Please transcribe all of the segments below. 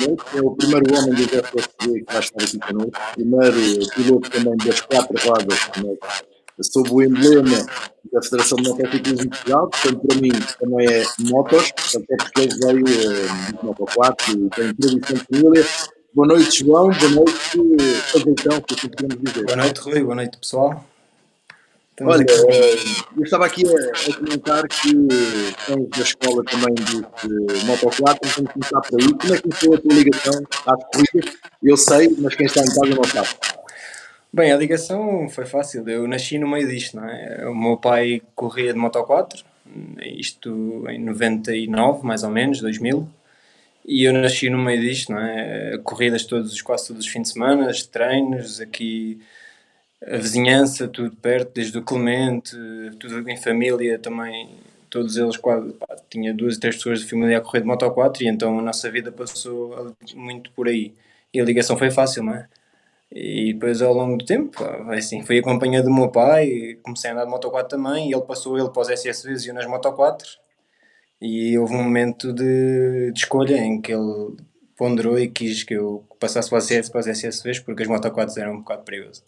connosco, é o primeiro homem do FSB que vai estar aqui connosco, primeiro piloto também das 4 rodas, né, sob o emblema da Federação de Motociclismo de Portugal, portanto, para mim, também é motos, até porque ele veio de Moto 4 e tem tradição de família. Boa noite, João, boa noite, Azeitão, se assim podemos dizer. Boa noite, Rui, boa noite, pessoal. Estamos Olha, aqui. eu estava aqui a comentar que tens da escola também de Moto 4, vamos começar por aí. Como é que começou a tua ligação às corridas? Eu sei, mas quem está em casa não sabe. Bem, a ligação foi fácil, eu nasci no meio disto, não é? O meu pai corria de Moto 4, isto em 99, mais ou menos, 2000, e eu nasci no meio disto, não é? Corridas quase todos os fins de semana, treinos, aqui a vizinhança, tudo perto, desde o Clemente, tudo em família também, todos eles quase, tinha 2 ou 3 pessoas de família a correr de Moto 4 e então a nossa vida passou muito por aí. E a ligação foi fácil, não é? E depois ao longo do tempo, assim, fui acompanhado do meu pai, comecei a andar de Moto 4 também, e ele passou para os SSVs e eu nas Moto 4, e houve um momento de escolha em que ele ponderou e quis que eu passasse para os SSVs porque as Moto 4 eram um bocado perigosas.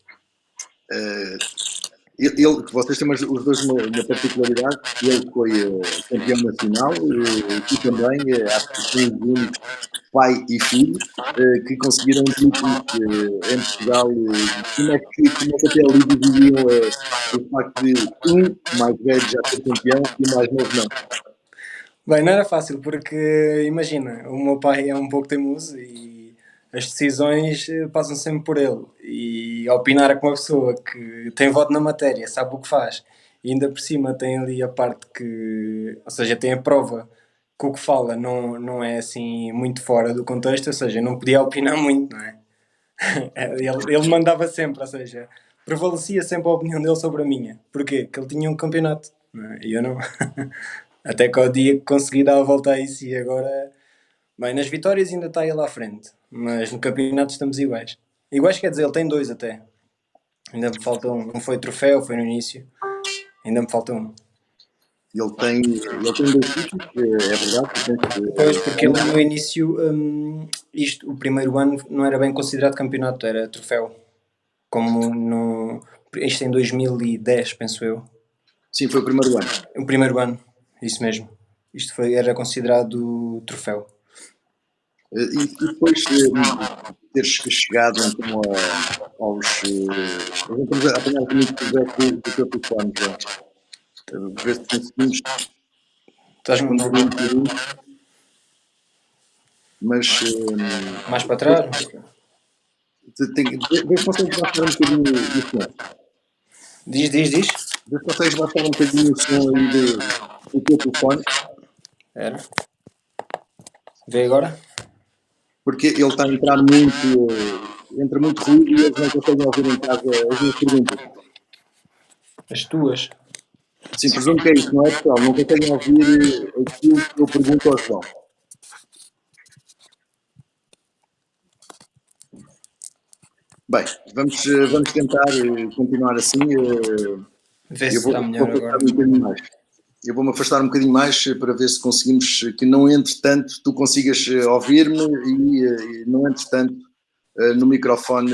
Vocês têm os dois uma particularidade, ele foi campeão nacional e tu também, acho que são os únicos, pai e filho, que conseguiram títulos em Portugal. Como é que até ali dividiam o facto de um mais velho já ser campeão e o mais novo não? Bem, não era fácil porque, imagina, o meu pai é um pouco teimoso e as decisões passam sempre por ele. E opinar com uma pessoa que tem voto na matéria, sabe o que faz, e ainda por cima tem ali a parte que, ou seja, tem a prova que o que fala não é assim muito fora do contexto, ou seja, não podia opinar muito, não é? Ele mandava sempre, ou seja, prevalecia sempre a opinião dele sobre a minha. Porquê? Porque ele tinha um campeonato, não é? E eu não. Até que ao dia que consegui dar a volta a isso e agora... Bem, nas vitórias ainda está ele à frente, mas no campeonato estamos iguais. Iguais quer dizer, ele tem 2 até. Ainda me falta um. Um foi troféu, foi no início. Ainda me falta um. Ele tem 2 títulos, é verdade, tu tens, Pois, porque ele no início, o primeiro ano não era bem considerado campeonato, era troféu. Como no... Isto em 2010, penso eu. sim, foi o primeiro ano. O primeiro ano, isso mesmo. Era considerado troféu. E depois teres chegado então aos. Vamos apanhar aqui muito projeto do teu telefone, João. Ver se conseguimos Estás-me responder um bocadinho. Mas. mais para trás? Vê se consegues baixar um bocadinho o som. Diz. Vê se consegues baixar um bocadinho o som aí do teu telefone. Era. Vê agora? Porque ele está a entrar muito. Entra muito ruído e eles não conseguem ouvir em casa as minhas perguntas. As tuas? Sim, presumo que é isso, não é, pessoal? Não conseguem ouvir aquilo que eu pergunto ao João. Bem, vamos tentar continuar assim. Vê se Eu está vou melhor afastar agora. um bocadinho mais. Eu vou-me afastar um bocadinho mais para ver se conseguimos que não entre tanto, tu consigas ouvir-me e não entre tanto no microfone,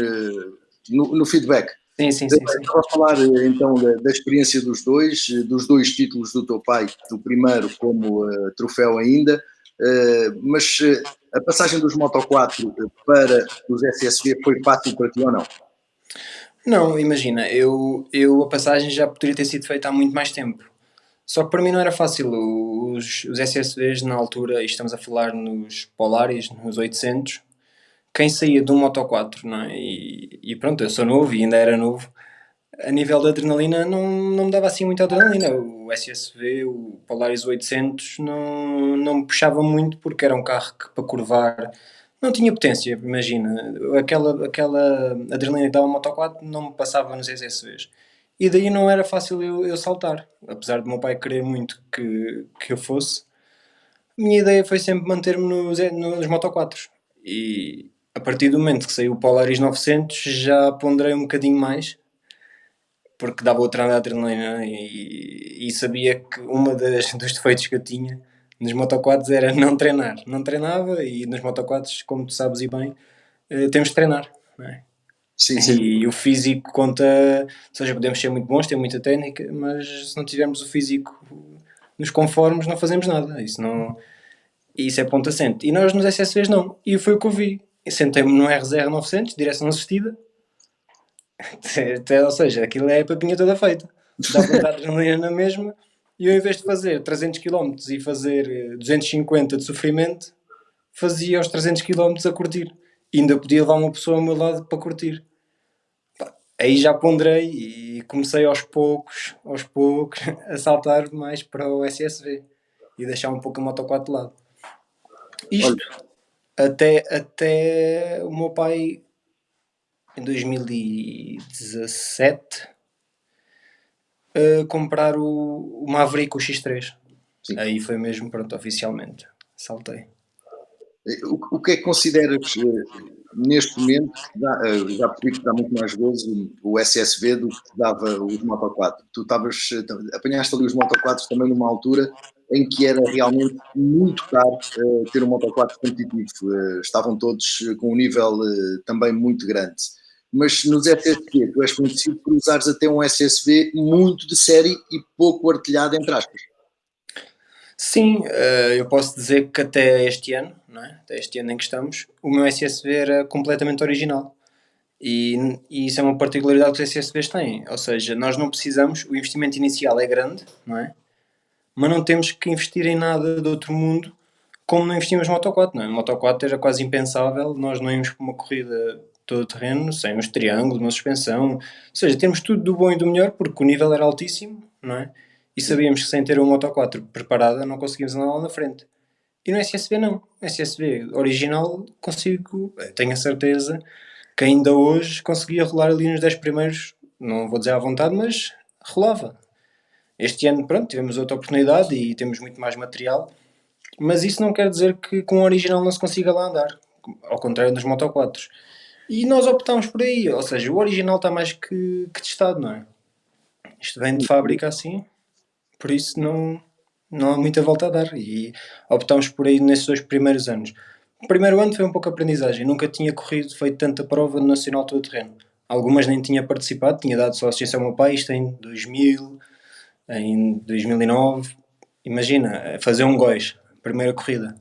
no feedback. Sim. Estava a falar então da experiência dos dois títulos do teu pai, do primeiro como troféu ainda, mas a passagem dos Moto 4 para os SSV foi fácil para ti ou não? Não, imagina, a passagem já poderia ter sido feita há muito mais tempo. Só que para mim não era fácil. Os SSVs na altura, e estamos a falar nos Polaris, nos 800, quem saía de um Moto 4, não é? E pronto, eu sou novo e ainda era novo. A nível de adrenalina não me dava assim muita adrenalina. O SSV, o Polaris 800 não me puxava muito porque era um carro que para curvar não tinha potência, imagina. Aquela adrenalina que dava a Moto 4 não me passava nos SSVs. E daí não era fácil eu saltar. Apesar do meu pai querer muito que eu fosse, a minha ideia foi sempre manter-me nos Moto 4. E a partir do momento que saiu o Polaris 900 já ponderei um bocadinho mais porque dava outra adrenalina e sabia que dos defeitos que eu tinha Nos motoquads era não treinar. Não treinava e nos motoquads, como tu sabes e bem, temos de treinar, não é? Sim, sim. E o físico conta, ou seja, podemos ser muito bons, ter muita técnica, mas se não tivermos o físico nos conformes, não fazemos nada. Isso é ponto assente. E nós nos SSVs não. E foi o que eu vi. Eu sentei-me no RZR 900, direção assistida, ou seja, aquilo é a papinha toda feita. Dá para meter adrenalina na mesma. E eu, em vez de fazer 300 km e fazer 250 de sofrimento, fazia os 300 km a curtir. E ainda podia levar uma pessoa ao meu lado para curtir. Aí já ponderei e comecei aos poucos, a saltar mais para o SSV e deixar um pouco a Moto 4 de lado. Olha, Isto até o meu pai, em 2017, comprar o Maverick, o X3. sim. Aí foi mesmo, pronto, oficialmente. Saltei. O que é que consideras neste momento, já percebi que dá muito mais gozo o SSV do que te dava os Moto 4. Tu apanhaste ali os Moto 4 também numa altura em que era realmente muito caro ter um Moto 4 competitivo. Estavam todos com um nível também muito grande. Mas nos SSV, tu és conhecido por usares até um SSV muito de série e pouco artilhado, entre aspas. Sim, eu posso dizer que até este ano, não é? Até este ano em que estamos, o meu SSV era completamente original. E isso é uma particularidade que os SSVs têm. Ou seja, nós não precisamos, o investimento inicial é grande, não é? Mas não temos que investir em nada de outro mundo como não investimos no Moto 4, não é? No Moto 4 era quase impensável nós não irmos para uma corrida todo terreno, sem uns triângulos, uma suspensão. Ou seja, temos tudo do bom e do melhor porque o nível era altíssimo, não é? E Sim. sabíamos que sem ter uma Moto 4 preparada não conseguimos andar lá na frente. E no SSV não. No SSV original consigo, tenho a certeza que ainda hoje conseguia rolar ali nos 10 primeiros, não vou dizer à vontade, mas rolava. Este ano, pronto, tivemos outra oportunidade e temos muito mais material, mas isso não quer dizer que com o original não se consiga lá andar, ao contrário dos Moto 4. E nós optámos por aí, ou seja, o original está mais que testado, não é? Isto vem de fábrica assim, por isso não há muita volta a dar. E optámos por aí nesses 2 primeiros anos. O primeiro ano foi um pouco aprendizagem, nunca tinha corrido, feito tanta prova no Nacional todo terreno. Algumas nem tinha participado, tinha dado só assistência ao meu pai, isto em 2000, em 2009. Imagina, fazer um góis, primeira corrida.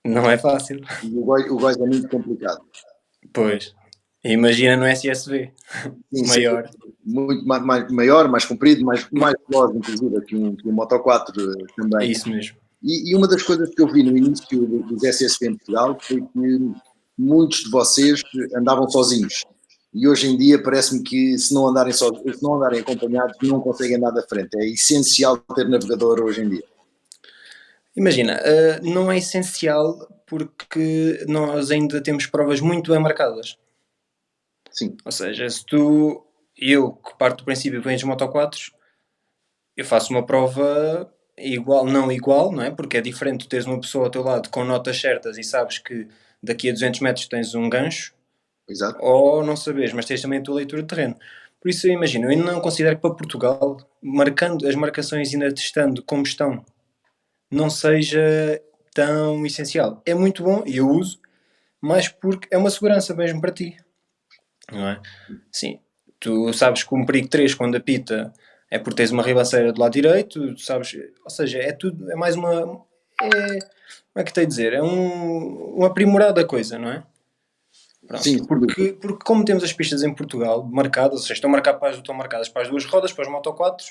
Não é fácil. O Góis é muito complicado. Pois. Imagina no SSV. Sim, sim, Maior. muito maior, mais comprido, mais veloz, inclusive, que um Moto 4 É também. isso mesmo. E uma das coisas que eu vi no início dos SSV em Portugal foi que muitos de vocês andavam sozinhos. E hoje em dia parece-me que se não andarem se não andarem acompanhados, não conseguem andar da frente. É essencial ter navegador hoje em dia. Imagina, não é essencial porque nós ainda temos provas muito bem marcadas. Sim, Ou seja, eu que parto do princípio que venho dos Moto 4, eu faço uma prova igual, não igual, não é? Porque é diferente tu teres uma pessoa ao teu lado com notas certas e sabes que daqui a 200 metros tens um gancho, exato. ou não sabes, mas tens também a tua leitura de terreno. Por isso, eu imagino, eu ainda não considero que para Portugal, marcando as marcações e ainda testando como estão, não seja tão essencial. É muito bom e eu uso, mas porque é uma segurança mesmo para ti, não é? Sim, tu sabes que um perigo 3 quando apita é porque tens uma ribanceira do lado direito, tu sabes, ou seja, é tudo, é mais uma, como é que te a dizer? É um aprimorado da coisa, não é? Sim, Pronto, sem dúvida. porque como temos as pistas em Portugal marcadas, ou seja, estão marcadas para as duas rodas, para os Moto 4,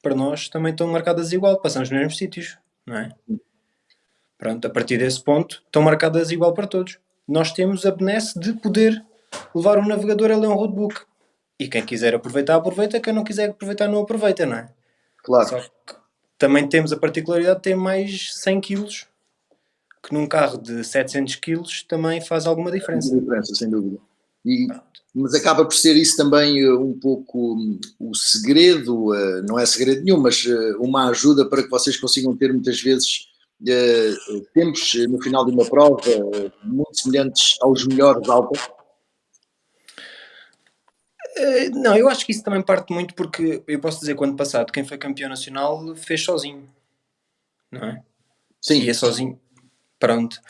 para nós também estão marcadas igual, passamos nos mesmos sítios, não é? Pronto, a partir desse ponto estão marcadas igual para todos. Nós temos a benesse de poder levar um navegador a ler um roadbook. E quem quiser aproveitar, aproveita. Quem não quiser aproveitar, não aproveita, não é? Claro, Só que também temos a particularidade de ter mais 100 quilos, que num carro de 700 quilos também faz alguma diferença. muita diferença, sem dúvida. Mas acaba por ser isso também um pouco o segredo, não é segredo nenhum, mas uma ajuda para que vocês consigam ter muitas vezes tempos no final de uma prova muito semelhantes aos melhores alta. Não, eu acho que isso também parte muito porque eu posso dizer que o ano passado quem foi campeão nacional fez sozinho, não é? Sim, ia sozinho, pronto.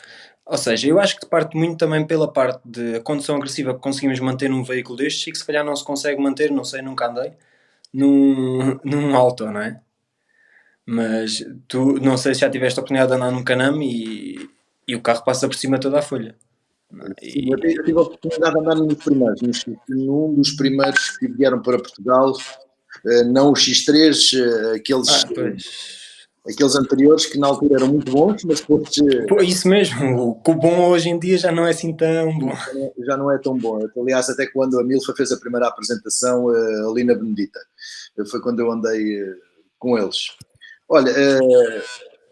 Ou seja, eu acho que parte muito também pela parte de a condução agressiva que conseguimos manter num veículo destes e que se calhar não se consegue manter, não sei, nunca andei, num auto, não é? Mas tu, não sei se já tiveste a oportunidade de andar num Canam e o carro passa por cima de toda a folha. sim, eu tive a oportunidade de andar num dos primeiros, num dos primeiros que vieram para Portugal, não o X3, Pois. aqueles anteriores que na altura eram muito bons, mas depois Pô, isso mesmo, o bom hoje em dia já não é assim tão bom. já não é tão bom. Aliás, até quando a Milfa fez a primeira apresentação ali na Benedita, foi quando eu andei com eles. Olha,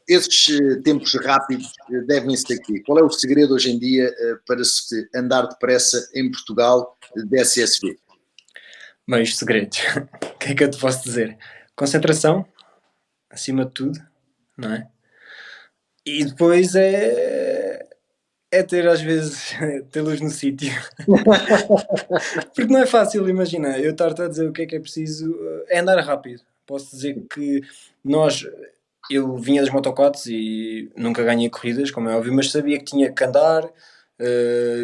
esses tempos rápidos devem-se aqui. Qual é o segredo hoje em dia para se andar depressa em Portugal de SSV? Mas segredos, o que é que eu te posso dizer? Concentração, acima de tudo, não é? E depois é ter às vezes ter luz no sítio. Porque não é fácil, imagina, eu estar-te a dizer o que é preciso, é andar rápido. Posso dizer que nós, eu vinha das motoquads e nunca ganhei corridas, como é óbvio, mas sabia que tinha que andar,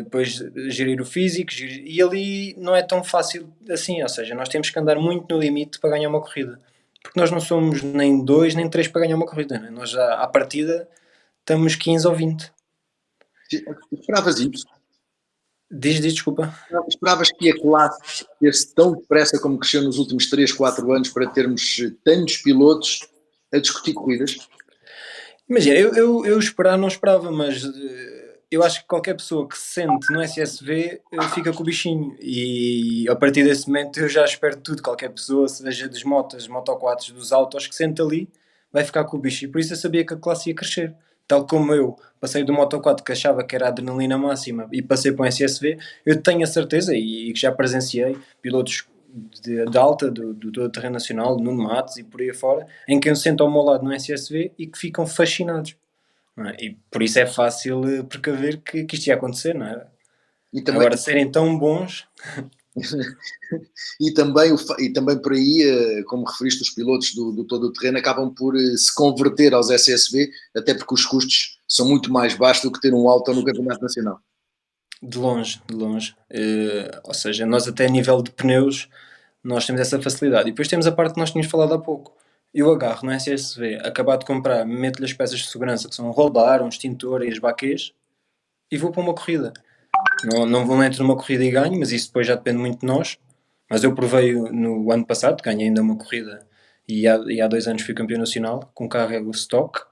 depois gerir o físico, e ali não é tão fácil assim, ou seja, nós temos que andar muito no limite para ganhar uma corrida. Porque nós não somos nem dois nem três para ganhar uma corrida, né? Nós já à partida estamos 15 ou 20. Esperavas isso? Diz, desculpa. Esperavas que a classe crescesse tão depressa como cresceu nos últimos 3, 4 anos para termos tantos pilotos a discutir corridas? Imagina, eu esperar não esperava, mas eu acho que qualquer pessoa que se sente no SSV fica com o bichinho. E a partir desse momento eu já espero tudo. Qualquer pessoa, seja das motas, motoquads, dos autos, que sente ali, vai ficar com o bicho. E por isso eu sabia que a classe ia crescer. Tal como eu passei do Moto 4 que achava que era a adrenalina máxima e passei para um SSV, eu tenho a certeza e que já presenciei pilotos de alta do terreno nacional, Nuno Matos e por aí fora, em que eu sento ao meu lado no SSV e que ficam fascinados. Não é? E por isso é fácil precaver que isto ia acontecer, não é? E também, Agora, serem tão bons, e também por aí, como referiste, os pilotos do todo o terreno acabam por se converter aos SSV, até porque os custos são muito mais baixos do que ter um auto no Campeonato Nacional. de longe, de longe. Ou seja, nós até a nível de pneus, nós temos essa facilidade. E depois temos a parte que nós tínhamos falado há pouco. Eu agarro no SSV, acabado de comprar, meto-lhe as peças de segurança, que são um roll bar, um extintor e as baquês, e vou para uma corrida. Não vou entrar numa corrida e ganho, mas isso depois já depende muito de nós. Mas eu provei no ano passado, ganhei ainda uma corrida e há 2 anos fui campeão nacional com carro stock.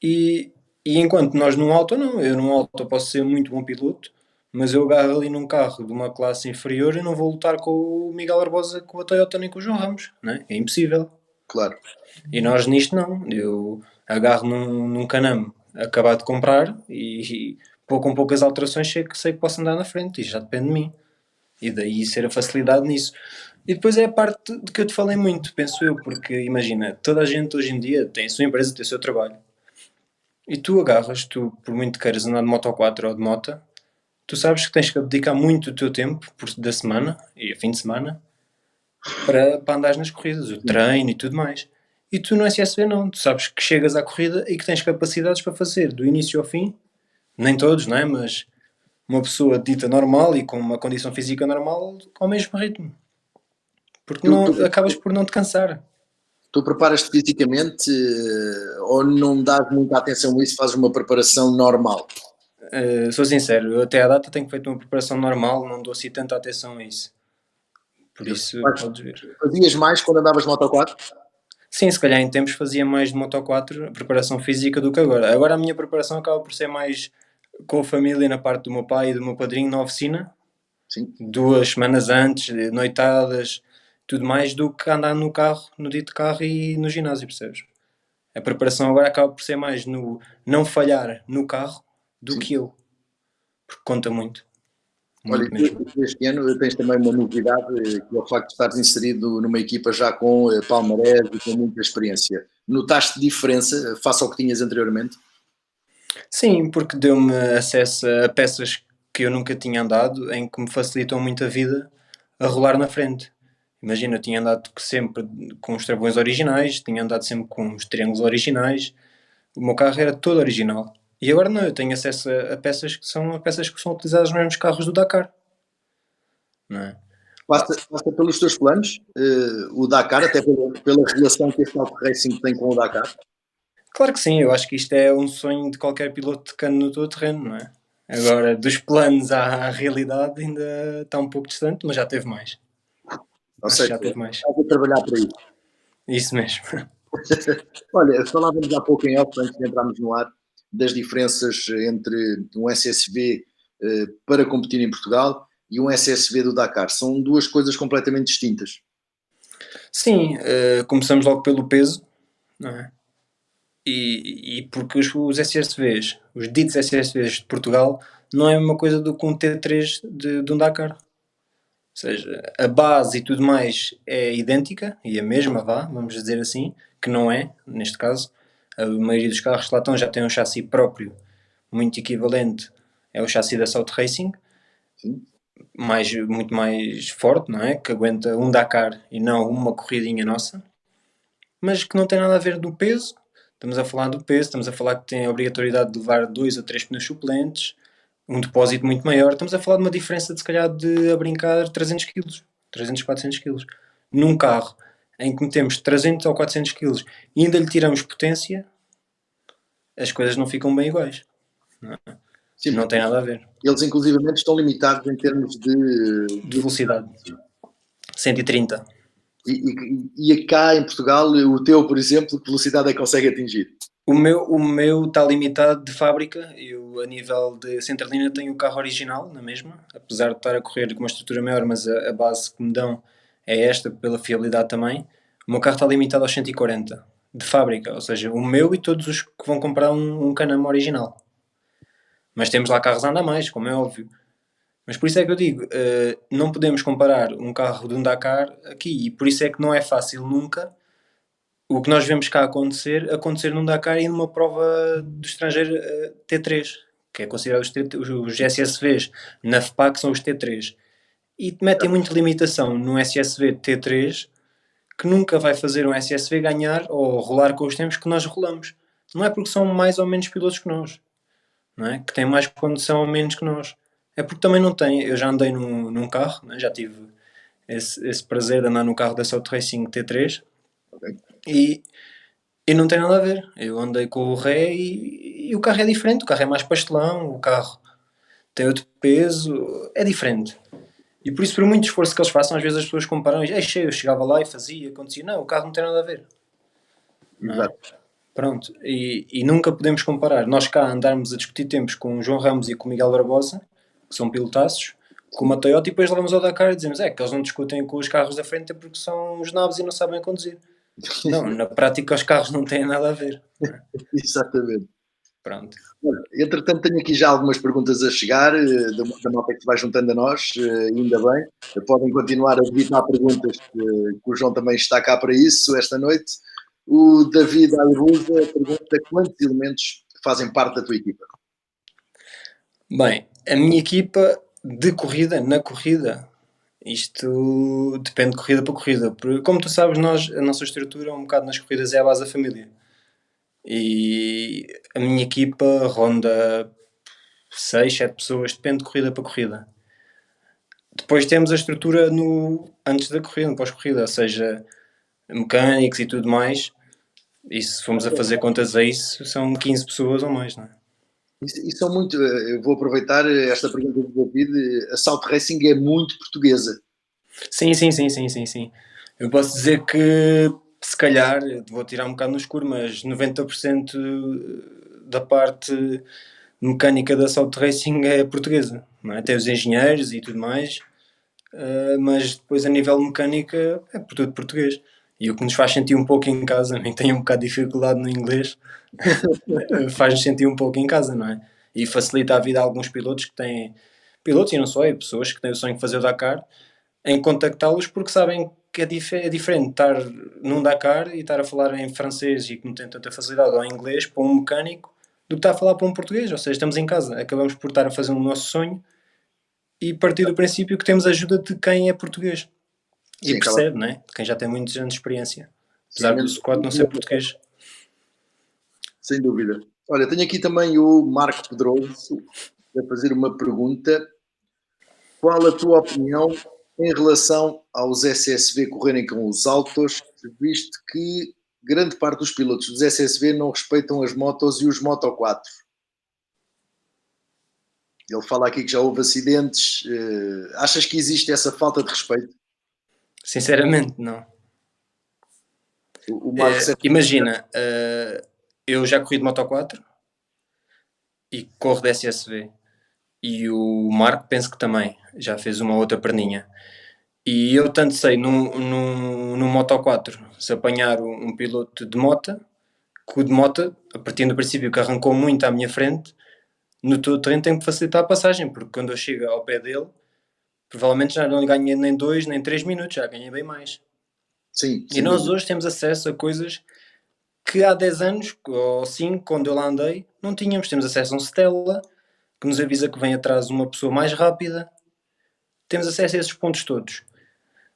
E, e enquanto nós num auto, não, eu num auto posso ser muito bom piloto, mas eu agarro ali num carro de uma classe inferior e não vou lutar com o Miguel Barbosa, com a Toyota nem com o João Ramos, né? É impossível. Claro. E nós nisto não, eu agarro num Canam acabado de comprar com poucas alterações sei que posso andar na frente e já depende de mim. E daí ser a facilidade nisso. E depois é a parte de que eu te falei muito, penso eu, porque imagina, toda a gente hoje em dia tem a sua empresa, tem o seu trabalho. E tu agarras, tu, por muito queiras andar de moto 4 ou de moto, tu sabes que tens que dedicar muito do teu tempo da semana e a fim de semana para andares nas corridas, o treino e tudo mais. E tu no SSV não, tu sabes que chegas à corrida e que tens capacidades para fazer do início ao fim, nem todos, não é? Mas uma pessoa dita normal e com uma condição física normal ao mesmo ritmo. Porque Tu, não, tu, acabas por não te cansar. tu preparas-te fisicamente ou não dás muita atenção a isso, fazes uma preparação normal? Sou sincero, eu até à data tenho feito uma preparação normal, não dou assim tanta atenção a isso. Por isso, podes ver. Fazias mais quando andavas de Moto 4? Sim, se calhar em tempos fazia mais de Moto 4 preparação física do que agora. Agora a minha preparação acaba por ser mais com a família na parte do meu pai e do meu padrinho na oficina, Sim. 2 semanas antes, noitadas, tudo mais, do que andar no carro, no dito carro e no ginásio, percebes? A preparação agora acaba por ser mais no não falhar no carro do Sim. que eu, porque conta muito, Olha, muito mesmo. este ano tens também uma novidade, que é o facto de estares inserido numa equipa já com palmarés e com muita experiência. Notaste diferença face ao que tinhas anteriormente? Sim, porque deu-me acesso a peças que eu nunca tinha andado, em que me facilitam muito a vida a rolar na frente. Imagina, eu tinha andado sempre com os travões originais, tinha andado sempre com os triângulos originais, O meu carro era todo original. E agora não, eu tenho acesso a peças que são utilizadas nos mesmos carros do Dakar. Não é? Passa pelos teus planos, o Dakar, até pela relação que este Auto Racing tem com o Dakar? Claro que sim, eu acho que isto é um sonho de qualquer piloto de cano no todo terreno, não é? Agora, dos planos à realidade ainda está um pouco distante, mas já teve mais. Ou Acho que seja, já teve mais. estás a trabalhar para isso. Isso mesmo. Olha, falávamos há pouco em off, antes de entrarmos no ar, das diferenças entre um SSV para competir em Portugal e um SSV do Dakar. São duas coisas completamente distintas. Sim, começamos logo pelo peso, não é? E porque os SSVs, os ditos SSVs de Portugal, não é a mesma coisa do que um T3 de um Dakar. Ou seja, a base e tudo mais é idêntica, e a mesma, vamos dizer assim, que não é, neste caso. A maioria dos carros que lá estão já tem um chassi próprio, muito equivalente, é o chassi da South Racing, Sim? muito mais forte, não é? Que aguenta um Dakar e não uma corridinha nossa, mas que não tem nada a ver do peso. Estamos a falar do peso, estamos a falar que tem a obrigatoriedade de levar 2 ou 3 pneus suplentes, um depósito muito maior. Estamos a falar de uma diferença de se calhar de a brincar 300 kg, 300, 400 kg. Num carro em que metemos 300 ou 400 kg e ainda lhe tiramos potência, as coisas não ficam bem iguais. Sim, Não tem nada a ver. eles inclusivamente estão limitados em termos de De velocidade. velocidade. 130. E cá em Portugal, o teu, por exemplo, que velocidade é que consegue atingir? O meu está limitado de fábrica. Eu, a nível de centralina, tenho o carro original, na mesma, apesar de estar a correr com uma estrutura maior, mas a base que me dão é esta, pela fiabilidade também. O meu carro está limitado aos 140 de fábrica, ou seja, o meu e todos os que vão comprar um Canam original. Mas temos lá carros a andar mais, como é óbvio. Mas por isso é que eu digo, não podemos comparar um carro de um Dakar aqui, e por isso é que não é fácil nunca o que nós vemos cá acontecer num Dakar e numa prova do estrangeiro T3, que é considerado os SSVs na FPA, que são os T3. E metem muita limitação no SSV T3, que nunca vai fazer um SSV ganhar ou rolar com os tempos que nós rolamos. Não é porque são mais ou menos pilotos que nós, não é? Que têm mais condição ou menos que nós. É porque também não têm. Eu já andei num carro, né? Já tive esse prazer de andar no carro da South Racing T3 Okay? e E não tem nada a ver. Eu andei com o Ré e o carro é diferente. O carro é mais pastelão, o carro tem outro peso, é diferente. E por isso, por muito esforço que eles façam, às vezes as pessoas comparam e eu chegava lá e fazia, acontecia. Não, o carro não tem nada a ver. Não é? Exato. Pronto. E nunca podemos comparar. Nós cá andarmos a discutir tempos com o João Ramos e com o Miguel Barbosa, que são pilotaços, com uma Toyota, e depois levamos ao Dakar e dizemos que eles não discutem com os carros da frente porque são os nabos e não sabem conduzir. Não, na prática os carros não têm nada a ver. Não é? Exatamente. Pronto. Entretanto, tenho aqui já algumas perguntas a chegar, da malta que se vai juntando a nós, ainda bem. Podem continuar a evitar perguntas, que o João também está cá para isso esta noite. O David Aibusa pergunta quantos elementos fazem parte da tua equipa? Bem, a minha equipa de corrida, na corrida, isto depende de corrida para corrida. Porque, como tu sabes, a nossa estrutura, um bocado nas corridas, é a base da família. E a minha equipa ronda 6 7 pessoas, depende de corrida para corrida. Depois temos a estrutura antes da corrida, no pós-corrida, ou seja, mecânicos e tudo mais. E se formos a fazer contas a isso, são 15 pessoas ou mais, não é? E são muito, eu vou aproveitar esta pergunta do David, a Salt Racing é muito portuguesa. Sim, sim, sim, sim, sim, sim. Eu posso dizer que se calhar, vou tirar um bocado no escuro, mas 90% da parte mecânica da Salt Racing é portuguesa, não é? Tem os engenheiros e tudo mais, mas depois a nível mecânica é por tudo português. E o que nos faz sentir um pouco em casa, nem tenho um bocado de dificuldade no inglês, faz-nos sentir um pouco em casa, não é? E facilita a vida a alguns pilotos que têm, pilotos e não só, e pessoas que têm o sonho de fazer o Dakar, em contactá-los porque sabem que é diferente estar num Dakar e estar a falar em francês e que não tem tanta facilidade ou em inglês para um mecânico do que estar a falar para um português. Ou seja, estamos em casa, acabamos por estar a fazer o nosso sonho e partir do princípio que temos a ajuda de quem é português e Sim, acaba. percebe, não é? De quem já tem muitos anos de experiência, Sim, apesar do Scott não ser português. sem dúvida. Olha, tenho aqui também o Marco Pedroso a fazer uma pergunta. Qual a tua opinião em relação aos SSV correrem com os autos, visto que grande parte dos pilotos dos SSV não respeitam as motos e os Moto 4? Ele fala aqui que já houve acidentes. Achas que existe essa falta de respeito? Sinceramente, não. O Marco Imagina, eu já corri de Moto 4 e corro de SSV. E o Marco penso que também já fez uma outra perninha. E eu tanto sei no Moto 4 se apanhar um piloto de moto, que o de moto, a partir do princípio que arrancou muito à minha frente, no todo terreno tem que facilitar a passagem, porque quando eu chego ao pé dele, provavelmente já não ganhei nem 2 nem 3 minutos, já ganhei bem mais. Sim, E sem nós dúvida. hoje temos acesso a coisas que há 10 anos ou 5, quando eu lá andei, não tínhamos. Temos acesso a um Stella que nos avisa que vem atrás uma pessoa mais rápida. Temos acesso a esses pontos todos.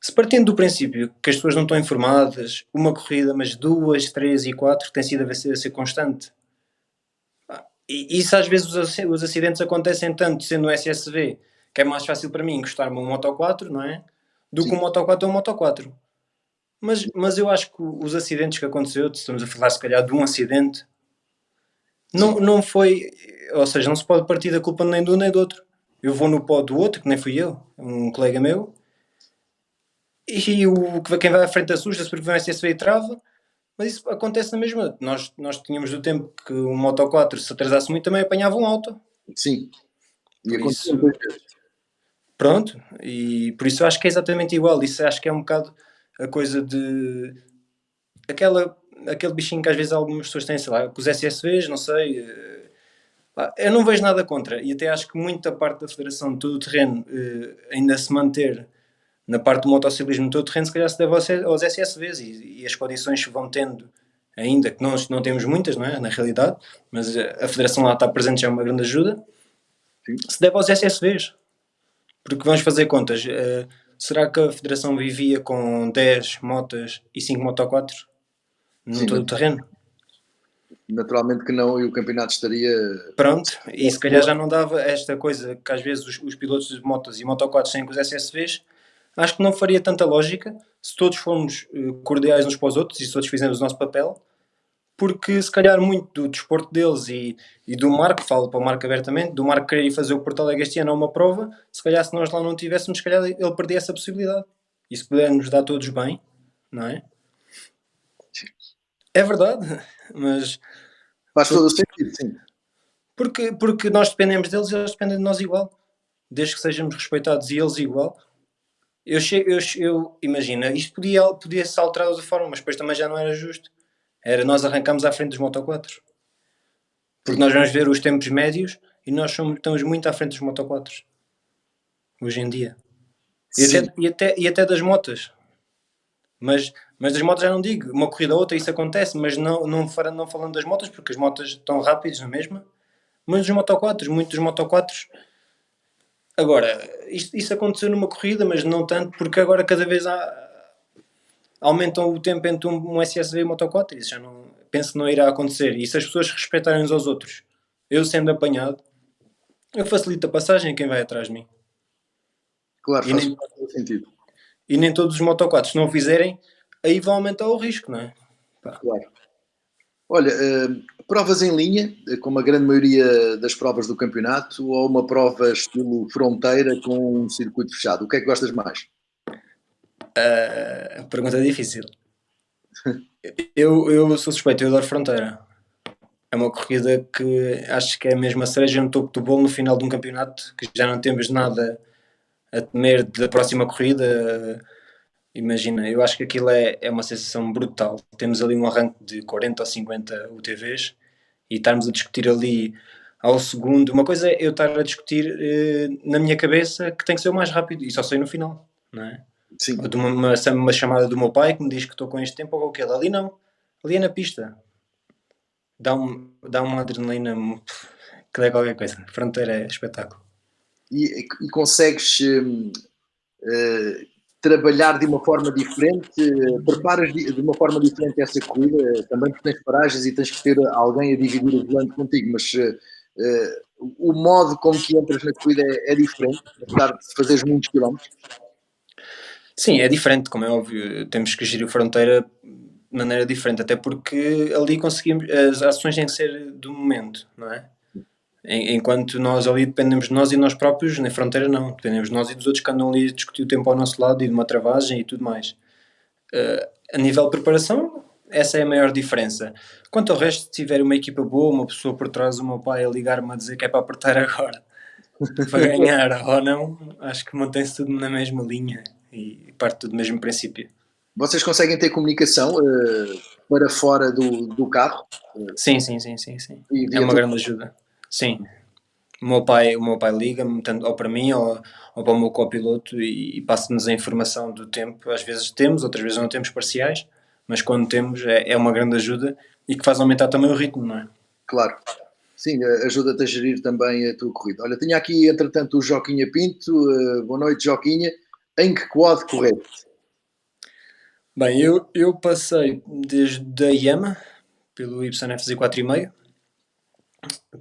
Se partindo do princípio que as pessoas não estão informadas, uma corrida, mas 2, 3 e 4 tem sido a ser constante. E isso às vezes os acidentes acontecem tanto sendo um SSV, que é mais fácil para mim encostar-me a um Moto 4, não é? Do que um Sim, Moto 4 a um Moto 4. Mas eu acho que os acidentes que aconteceu, estamos a falar se calhar de um acidente, sim, não foi, ou seja, não se pode partir da culpa nem de um nem do outro. Eu vou no pó do outro, que nem fui eu, um colega meu, e quem vai à frente assusta-se porque vem um SSV e trava, mas isso acontece na mesma. Nós tínhamos do tempo que um Moto 4 se atrasasse muito também apanhava um auto. sim. E Por aconteceu muitas isso, vezes. pronto, e por isso eu acho que é exatamente igual. Isso acho que é um bocado a coisa de aquele bichinho que às vezes algumas pessoas têm, sei lá, com os SSVs, não sei. Eu não vejo nada contra, e até acho que muita parte da Federação de todo o terreno ainda se manter na parte do motociclismo de todo o terreno, se calhar se deve aos SSVs e as condições que vão tendo, ainda que nós não temos muitas, não é? Na realidade, mas a Federação lá está presente já é uma grande ajuda, Sim, se deve aos SSVs. Porque vamos fazer contas. Será que a Federação vivia com 10 motas e 5 Moto 4 no sim, todo o terreno? naturalmente que não, e o campeonato estaria. Pronto, e se calhar já não dava esta coisa que às vezes os pilotos de motos e Moto 4 têm com os SSVs. Acho que não faria tanta lógica se todos formos cordiais uns para os outros e se todos fizermos o nosso papel, porque se calhar muito do desporto deles e do Marco, falo para o Marco abertamente, do Marco querer ir fazer o Porto Alegre este ano a uma prova, se calhar se nós lá não tivéssemos, se calhar ele perdia essa possibilidade. E se pudermos dar todos bem, não é? É verdade, mas Faz todo o sentido, sim. porque nós dependemos deles e eles dependem de nós igual. Desde que sejamos respeitados e eles igual. Imagina, isto podia ser alterado de outra forma, mas depois também já não era justo. Era nós arrancamos à frente dos Moto 4. Porque Sim, nós vamos ver os tempos médios e nós estamos muito à frente dos Moto 4 hoje em dia. E sim, até, e até, e até das motas. Mas das motos já não digo. Uma corrida ou outra isso acontece, mas não falando das motas, porque as motas estão rápidas na mesma. Mas dos Moto 4, muitos dos Moto 4. Agora, isso aconteceu numa corrida, mas não tanto, porque agora cada vez aumentam o tempo entre um SSV e um Moto 4. Isso já não. Penso que não irá acontecer. E se as pessoas respeitarem uns aos outros, eu sendo apanhado, eu facilito a passagem a quem vai atrás de mim. claro, E nem, faz todo sentido. e nem todos os Moto 4, se não o fizerem, aí vão aumentar o risco, não é? Pá. Claro. Olha, provas em linha, como a grande maioria das provas do campeonato, ou uma prova estilo fronteira com um circuito fechado? O que é que gostas mais? Pergunta difícil. Eu sou suspeito, eu adoro fronteira. É uma corrida que acho que é mesmo a cereja no topo do bolo no final de um campeonato, que já não temos nada a temer da próxima corrida. Imagina, eu acho que aquilo é uma sensação brutal. Temos ali um arranque de 40 ou 50 UTVs e estarmos a discutir ali ao segundo. Uma coisa é eu estar a discutir na minha cabeça que tem que ser o mais rápido e só sei no final, não é? Ou Sim, de uma chamada do meu pai que me diz que estou com este tempo ou com aquele. Ali não, ali é na pista. Dá uma adrenalina que dá qualquer coisa. Fronteira é espetáculo. e consegues trabalhar de uma forma diferente? Preparas de uma forma diferente essa corrida? Também porque tens paragens e tens que ter alguém a dividir o volante contigo, mas o modo como que entras na corrida é diferente, apesar de fazeres muitos quilómetros? Sim, é diferente, como é óbvio. Temos que gerir a fronteira de maneira diferente, até porque ali conseguimos. As ações têm que ser do momento, não é? Enquanto nós ali dependemos de nós e nós próprios, na fronteira não. Dependemos de nós e dos outros que andam ali a discutir o tempo ao nosso lado e de uma travagem e tudo mais. A nível de preparação, essa é a maior diferença. Quanto ao resto, se tiver uma equipa boa, uma pessoa por trás, o meu pai a ligar-me a dizer que é para apertar agora para ganhar ou não, acho que mantém-se tudo na mesma linha e parte tudo do mesmo princípio. Vocês conseguem ter comunicação para fora do carro? Sim, sim, sim, sim, sim. E É via uma grande ajuda. Sim. O meu pai liga-me tanto ou para mim ou para o meu copiloto e passa-nos a informação do tempo. Às vezes temos, outras vezes não temos parciais, mas quando temos é uma grande ajuda e que faz aumentar também o ritmo, não é? claro. Sim, ajuda-te a gerir também a tua corrida. Olha, tinha aqui, entretanto, o Joquinha Pinto. Boa noite, Joquinha. Em que quad correste? Bem, eu passei desde a Yamaha, pelo YFZ 4,5,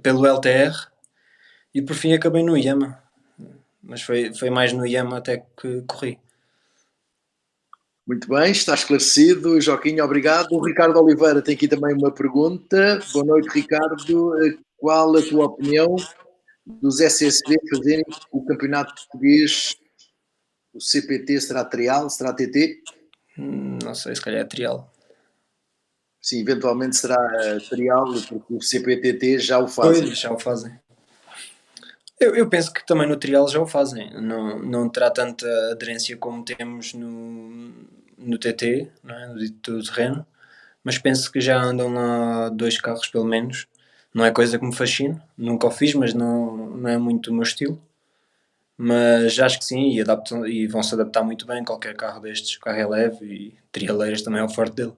pelo LTR e por fim acabei no Yamaha. Mas foi mais no Yamaha até que corri. Muito bem, está esclarecido. Joquinha, obrigado. O Ricardo Oliveira tem aqui também uma pergunta. Boa noite, Ricardo. Qual a tua opinião dos SSB fazerem o campeonato português? O CPT será trial? Será TT? Não sei, se calhar é trial. Sim, eventualmente será trial, porque o CPTT já o faz. Pois, já o fazem. Eu penso que também no trial já o fazem. Não terá tanta aderência como temos no TT, não é? No dito terreno, mas penso que já andam lá 2 carros pelo menos. Não é coisa que me fascine, nunca o fiz, mas não é muito o meu estilo. Mas acho que sim, e vão se adaptar muito bem. Qualquer carro destes, o carro é leve e trialeiras também é o forte dele.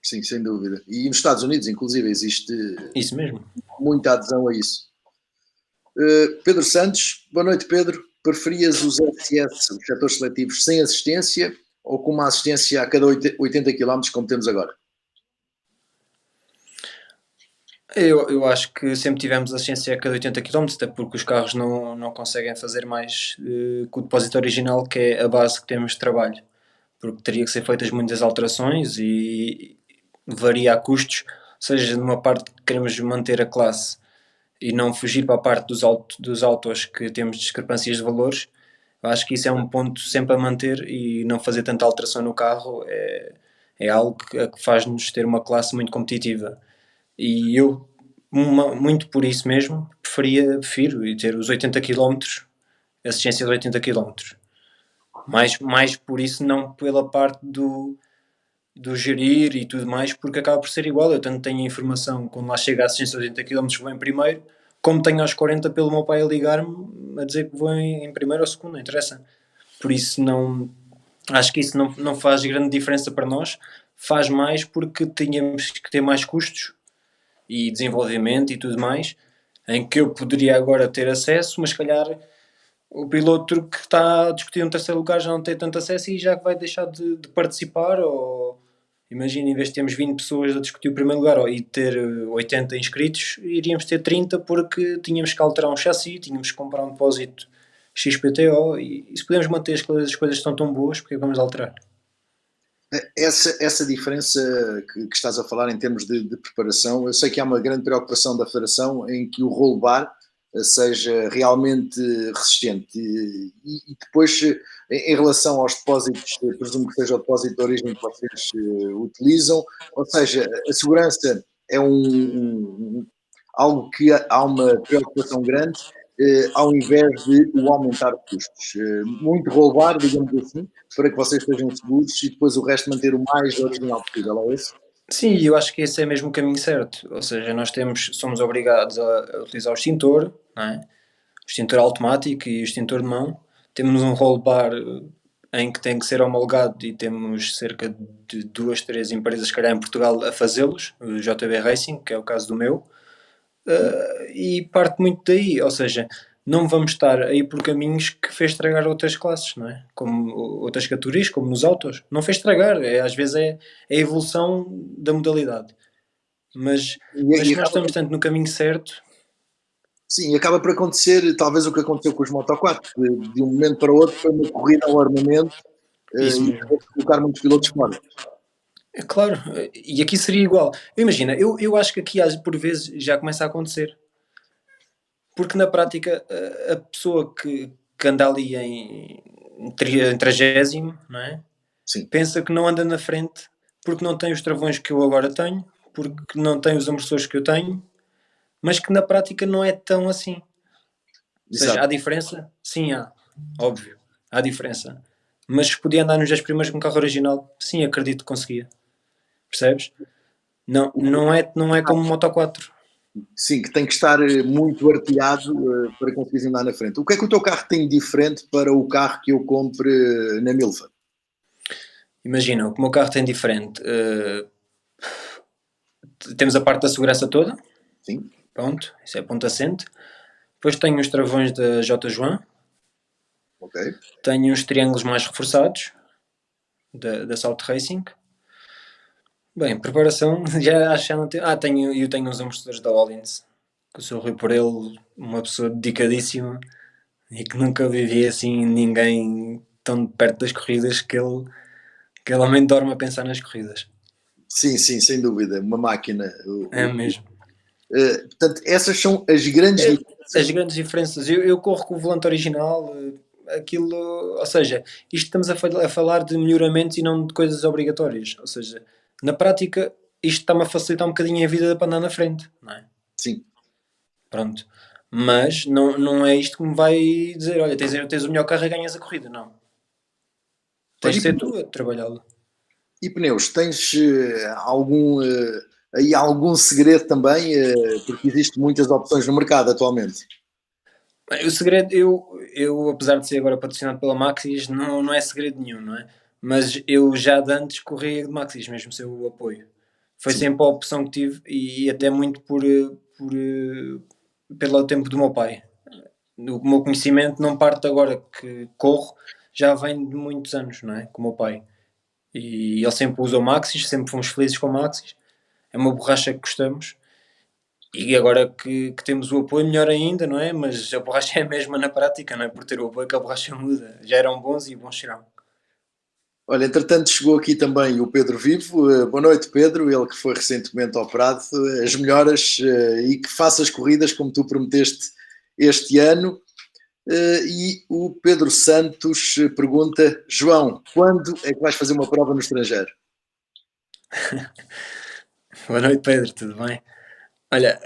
Sim, sem dúvida. E nos Estados Unidos, inclusive, existe Isso mesmo. muita adesão a isso. Pedro Santos, boa noite, Pedro. Preferias os SS, os setores seletivos, sem assistência ou com uma assistência a cada 80 km, como temos agora? Eu acho que sempre tivemos assistência a cada 80 km, até porque os carros não conseguem fazer mais que o depósito original, que é a base que temos de trabalho. Porque teria que ser feitas muitas alterações e varia a custos, seja numa parte que queremos manter a classe e não fugir para a parte dos autos que temos discrepâncias de valores. Eu acho que isso é um ponto sempre a manter e não fazer tanta alteração no carro é algo que faz-nos ter uma classe muito competitiva. E eu, muito por isso mesmo, prefiro e ter os 80 km, assistência de 80 km. Mais por isso, não pela parte do gerir e tudo mais, porque acaba por ser igual. Eu tanto tenho a informação quando lá chega a assistência de 80 km vou em primeiro, como tenho aos 40 pelo meu pai a ligar-me a dizer que vou em primeiro ou segundo, não interessa. Por isso não acho que isso não faz grande diferença para nós, faz mais porque tínhamos que ter mais custos e desenvolvimento e tudo mais, em que eu poderia agora ter acesso, mas se calhar o piloto que está a discutir um terceiro lugar já não tem tanto acesso e já vai deixar de participar. Ou imagina, em vez de termos 20 pessoas a discutir o primeiro lugar e ter 80 inscritos, iríamos ter 30 porque tínhamos que alterar um chassi, tínhamos que comprar um depósito XPTO e se podemos manter as coisas estão tão boas, porque vamos alterar? Essa diferença que estás a falar em termos de preparação, eu sei que há uma grande preocupação da Federação em que o roll bar seja realmente resistente. E depois, em relação aos depósitos, presumo que seja o depósito de origem que vocês utilizam, ou seja, a segurança é algo que há uma preocupação grande, ao invés de o aumentar custos. Muito roubar, digamos assim, para que vocês estejam seguros e depois o resto manter o mais original possível, é isso? Sim, eu acho que esse é mesmo o caminho certo. Ou seja, somos obrigados a utilizar o extintor, não é? O extintor automático e o extintor de mão. Temos um roll bar em que tem que ser homologado e temos cerca de 2, 3 empresas, se calhar em Portugal, a fazê-los. O JB Racing, que é o caso do meu. E parte muito daí, ou seja, não vamos estar a ir por caminhos que fez estragar outras classes, não é? Como outras categorias, como nos autos. Não fez estragar, às vezes é a evolução da modalidade. Mas E se nós acaba, estamos tanto no caminho certo, sim, acaba por acontecer talvez o que aconteceu com os Moto 4, que de um momento para o outro foi uma corrida ao armamento isso e mesmo. acabou por colocar muitos pilotos fora. É claro, e aqui seria igual. Imagina, eu acho que aqui por vezes já começa a acontecer. Porque na prática a pessoa que anda ali em 30º, não é? Sim, Pensa que não anda na frente porque não tem os travões que eu agora tenho, porque não tem os amortecedores que eu tenho, mas que na prática não é tão assim. Ou seja, exato. há diferença? Sim, há. Óbvio, há diferença. Mas se podia andar nos 10 primeiros com um carro original, sim, acredito que conseguia. Percebes? Não, não é como Moto 4. Sim, que tem que estar muito arteado para conseguir andar na frente. O que é que o teu carro tem de diferente para o carro que eu compre na Milfa? Imagina, o que o meu carro tem diferente. Temos a parte da segurança toda, Sim, pronto, isso é ponto assente. Depois tenho os travões da J. João, ok. tenho os triângulos mais reforçados da Salt Racing. Bem, preparação, já acho que já não tenho. Eu tenho os amortecedores da Hollins, que eu sou Rui por ele, uma pessoa dedicadíssima e que nunca vivi assim ninguém tão de perto das corridas que ele homem dorme a pensar nas corridas. Sim, sim, sem dúvida. Uma máquina. É mesmo. Portanto, essas são as grandes As diferenças. grandes diferenças. Eu corro com o volante original, aquilo, ou seja, isto estamos a falar de melhoramentos e não de coisas obrigatórias. Ou seja, na prática, isto está-me a facilitar um bocadinho a vida para andar na frente, não é? Sim. Pronto. Mas não é isto que me vai dizer, olha, tens o melhor carro e ganhas a corrida, não. Tens Olha, de ser tu a trabalhá-lo. e pneus, tens aí algum segredo também? Porque existem muitas opções no mercado atualmente. Bem, o segredo, eu, apesar de ser agora patrocinado pela Maxis, não é segredo nenhum, não é? Mas eu já de antes corria de Maxis, mesmo sem o apoio. Foi Sim, sempre a opção que tive e até muito pelo tempo do meu pai. O meu conhecimento não parte agora que corro, já vem de muitos anos, não é? Com o meu pai. E ele sempre usou Maxis, sempre fomos felizes com Maxis. É uma borracha que gostamos. E agora que temos o apoio, melhor ainda, não é? Mas a borracha é a mesma na prática, não é? Por ter o apoio que a borracha muda. Já eram bons e bons serão. olha, entretanto chegou aqui também o Pedro Vivo. Boa noite, Pedro, ele que foi recentemente operado. As melhoras e que faça as corridas como tu prometeste este ano. E o Pedro Santos pergunta: João, quando é que vais fazer uma prova no estrangeiro? Boa noite, Pedro, tudo bem? Olha,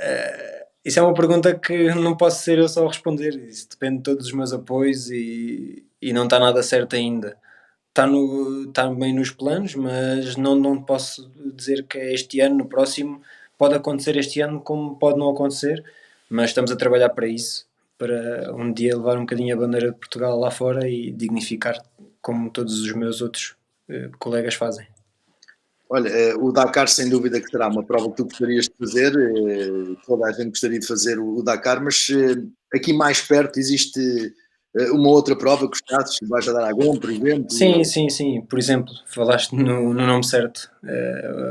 isso é uma pergunta que não posso ser eu só a responder. Isso depende de todos os meus apoios e não está nada certo ainda. Está bem nos planos, mas não posso dizer que é este ano, no próximo. Pode acontecer este ano, como pode não acontecer, mas estamos a trabalhar para isso, para um dia levar um bocadinho a bandeira de Portugal lá fora e dignificar, como todos os meus outros colegas fazem. Olha, o Dakar sem dúvida que será uma prova que tu gostarias de fazer, toda a gente gostaria de fazer o Dakar, mas aqui mais perto existe uma outra prova que gostasses, vais a dar Aragão, por exemplo. Sim, sim, sim. Por exemplo, falaste no nome certo.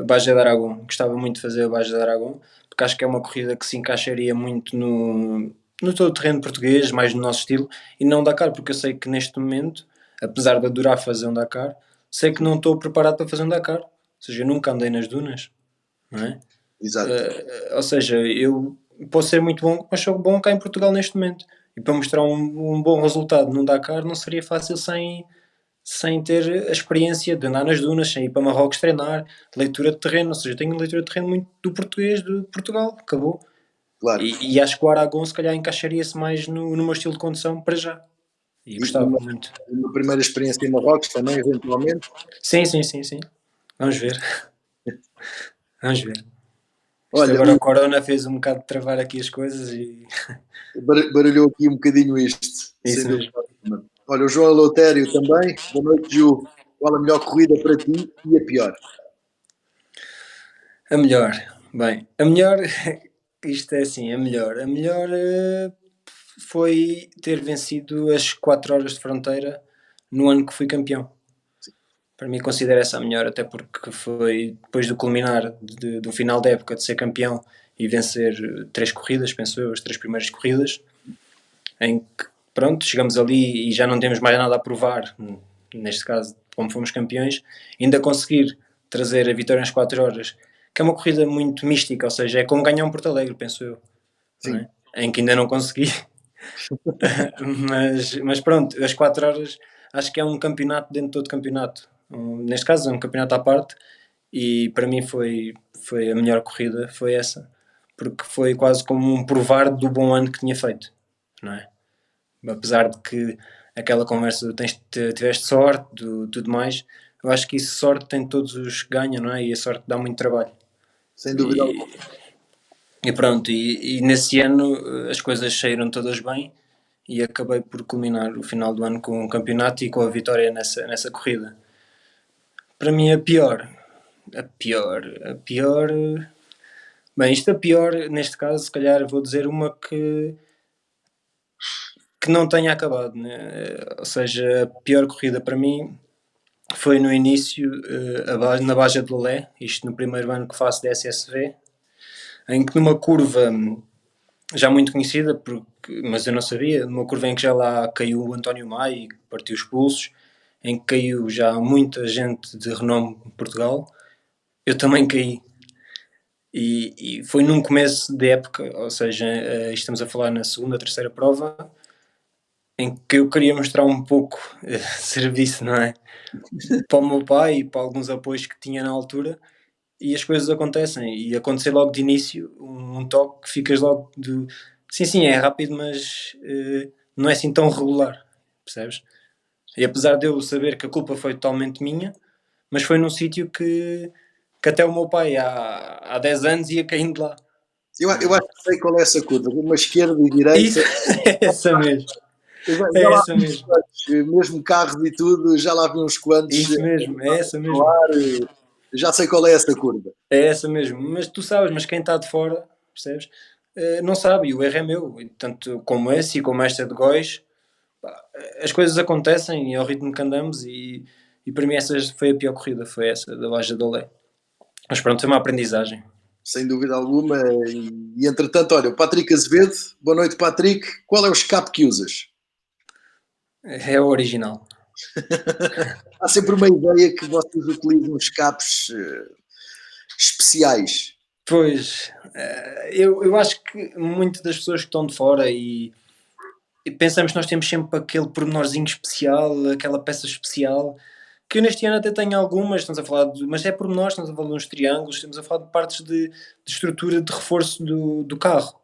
A Baja de Aragão. Gostava muito de fazer a Baja de Aragão, porque acho que é uma corrida que se encaixaria muito no todo o terreno português, mais no nosso estilo, e não Dakar, porque eu sei que neste momento, apesar de adorar fazer um Dakar, sei que não estou preparado para fazer um Dakar. Ou seja, eu nunca andei nas dunas, não é? Exato, Ou seja, eu posso ser muito bom, mas sou bom cá em Portugal neste momento. E para mostrar um bom resultado num Dakar não seria fácil sem ter a experiência de andar nas dunas, sem ir para Marrocos treinar, leitura de terreno, ou seja, eu tenho leitura de terreno muito do português de Portugal, acabou. claro. E acho que o Aragon se calhar encaixaria-se mais no meu estilo de condução para já. E E gostava muito. uma primeira experiência em Marrocos também, eventualmente. Sim, sim, sim, sim. Vamos ver. Vamos ver. Isto Olha, agora o Corona fez um bocado de travar aqui as coisas e baralhou aqui um bocadinho isto, sem isso dúvida mesmo. alguma. Olha, o João Eleutério também. Boa noite, Ju. Qual a melhor corrida para ti e a pior? A melhor. Bem, a melhor. Isto é assim, a melhor. A melhor foi ter vencido as 4 horas de fronteira no ano que fui campeão. Para mim considero essa a melhor, até porque foi depois do culminar do final da época de ser campeão e vencer 3 corridas, penso eu, as 3 primeiras corridas, em que pronto, chegamos ali e já não temos mais nada a provar, neste caso, como fomos campeões, ainda conseguir trazer a vitória nas 4 horas, que é uma corrida muito mística, ou seja, é como ganhar um Porto Alegre, penso eu, não Sim. é? Em que ainda não consegui, mas pronto, as 4 horas acho que é um campeonato dentro de todo campeonato. Neste caso é um campeonato à parte e para mim foi a melhor corrida, foi essa, porque foi quase como um provar do bom ano que tinha feito, não é? Apesar de que aquela conversa tiveste sorte, tudo mais, eu acho que isso sorte tem todos os que ganham, não é? E a sorte dá muito trabalho. Sem dúvida E, alguma. e pronto, e nesse ano as coisas saíram todas bem e acabei por culminar o final do ano com um campeonato e com a vitória nessa corrida. Para mim a pior. Bem, isto a pior, neste caso, se calhar vou dizer uma que não tenha acabado, né? Ou seja, a pior corrida para mim foi no início, na Baja de Lolé, isto no primeiro ano que faço de SSV, em que numa curva já muito conhecida, mas eu não sabia, numa curva em que já lá caiu o António Maia e partiu os pulsos, em que caiu já muita gente de renome em Portugal, eu também caí. E foi num começo de época, ou seja, estamos a falar na segunda, terceira prova, em que eu queria mostrar um pouco serviço, não é? Para o meu pai e para alguns apoios que tinha na altura, e as coisas acontecem. E aconteceu logo de início um toque que ficas logo de. Sim, sim, é rápido, mas não é assim tão regular, percebes? E apesar de eu saber que a culpa foi totalmente minha, mas foi num sítio que até o meu pai há 10 anos ia caindo lá. Eu acho que sei qual é essa curva. Uma esquerda e direita. Isso, é essa mesmo. Já É lá essa vi uns mesmo. quantos, mesmo carros e tudo, já lá vi uns quantos Isso mesmo, é essa no mesmo. ar. Já sei qual é essa curva. É essa mesmo. Mas tu sabes, mas quem está de fora, percebes? Não sabe, e o erro é meu. E tanto como esse e como esta de Góis, pá, as coisas acontecem e é o ritmo que andamos e para mim essa foi a pior corrida, foi essa da Baja de Olé. Mas pronto, foi uma aprendizagem. Sem dúvida alguma. E entretanto, olha, o Patrick Azevedo, boa noite, Patrick. Qual é o escape que usas? É o original. Há sempre uma ideia que vocês utilizam escapes especiais. Pois, eu acho que muitas das pessoas que estão de fora e pensamos que nós temos sempre aquele pormenorzinho especial, aquela peça especial, que eu neste ano até tenho algumas, estamos a falar mas é pormenores, estamos a falar de uns triângulos, estamos a falar de partes de estrutura de reforço do carro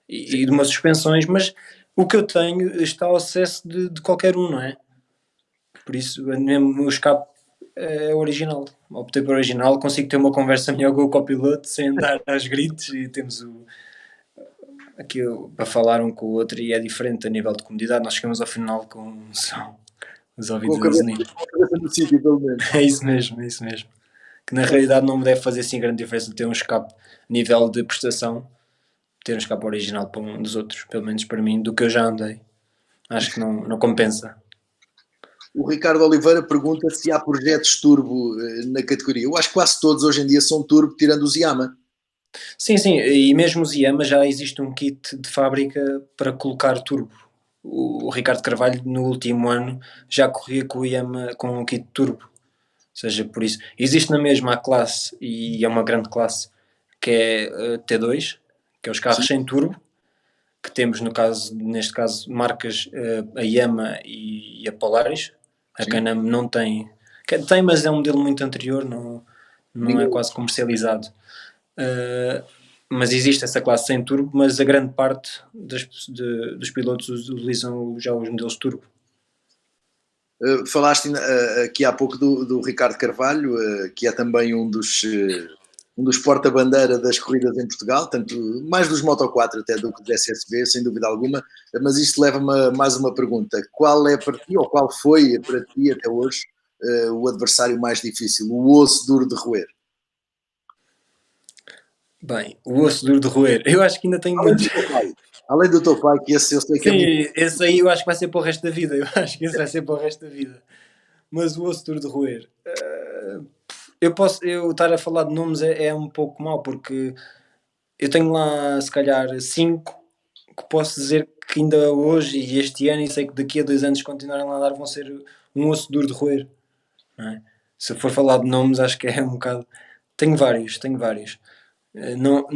e de umas suspensões, mas o que eu tenho está ao acesso de qualquer um, não é? Por isso, mesmo o escape é original. Optei por original, consigo ter uma conversa melhor com o copiloto sem andar aos gritos e temos aqui para falar um com o outro e é diferente a nível de comodidade. Nós chegamos ao final com um som, os Com ouvidos a a cabeça, zunir. com a cabeça no sítio, pelo menos. É isso mesmo, é isso mesmo. Que na realidade não me deve fazer assim grande diferença ter um escape a nível de prestação, ter um escape original para um dos outros, pelo menos para mim, do que eu já andei. Acho que não compensa. O Ricardo Oliveira pergunta se há projetos turbo na categoria. Eu acho que quase todos hoje em dia são turbo, tirando os Yama. Sim, sim, e mesmo os Yama já existe um kit de fábrica para colocar turbo. O Ricardo Carvalho no último ano já corria com o Yama com um kit turbo. Ou seja, por isso, existe na mesma a classe, e é uma grande classe, que é T2, que é os carros Sim, sem turbo, que temos no caso, neste caso, marcas a Yamaha e a Polaris. A sim. Can-Am não tem, tem, mas é um modelo muito anterior, não é Ninguém. quase comercializado. Uh, mas existe essa classe sem turbo, mas a grande parte dos pilotos utilizam já os modelos turbo. Falaste aqui há pouco do Ricardo Carvalho, que é também um dos porta-bandeira das corridas em Portugal, tanto mais dos Moto 4 até do que do SSB, sem dúvida alguma. Mas isto leva-me a mais uma pergunta: qual é para ti, ou qual foi para ti até hoje, o adversário mais difícil, o osso duro de roer? Bem, o osso duro de roer. Eu acho que ainda tenho Além muitos. do teu pai. Além do teu pai, que esse eu sei que é muito. Sim, esse aí eu acho que vai ser para o resto da vida. Eu acho que esse vai ser para o resto da vida. Mas o osso duro de roer. Eu estar a falar de nomes é um pouco mau, porque eu tenho lá, se calhar, 5 que posso dizer que ainda hoje e este ano, e sei que daqui a 2 anos, continuarem lá a dar, vão ser um osso duro de roer. Não é? Se for falar de nomes, acho que é um bocado. Tenho vários, tenho vários. Não,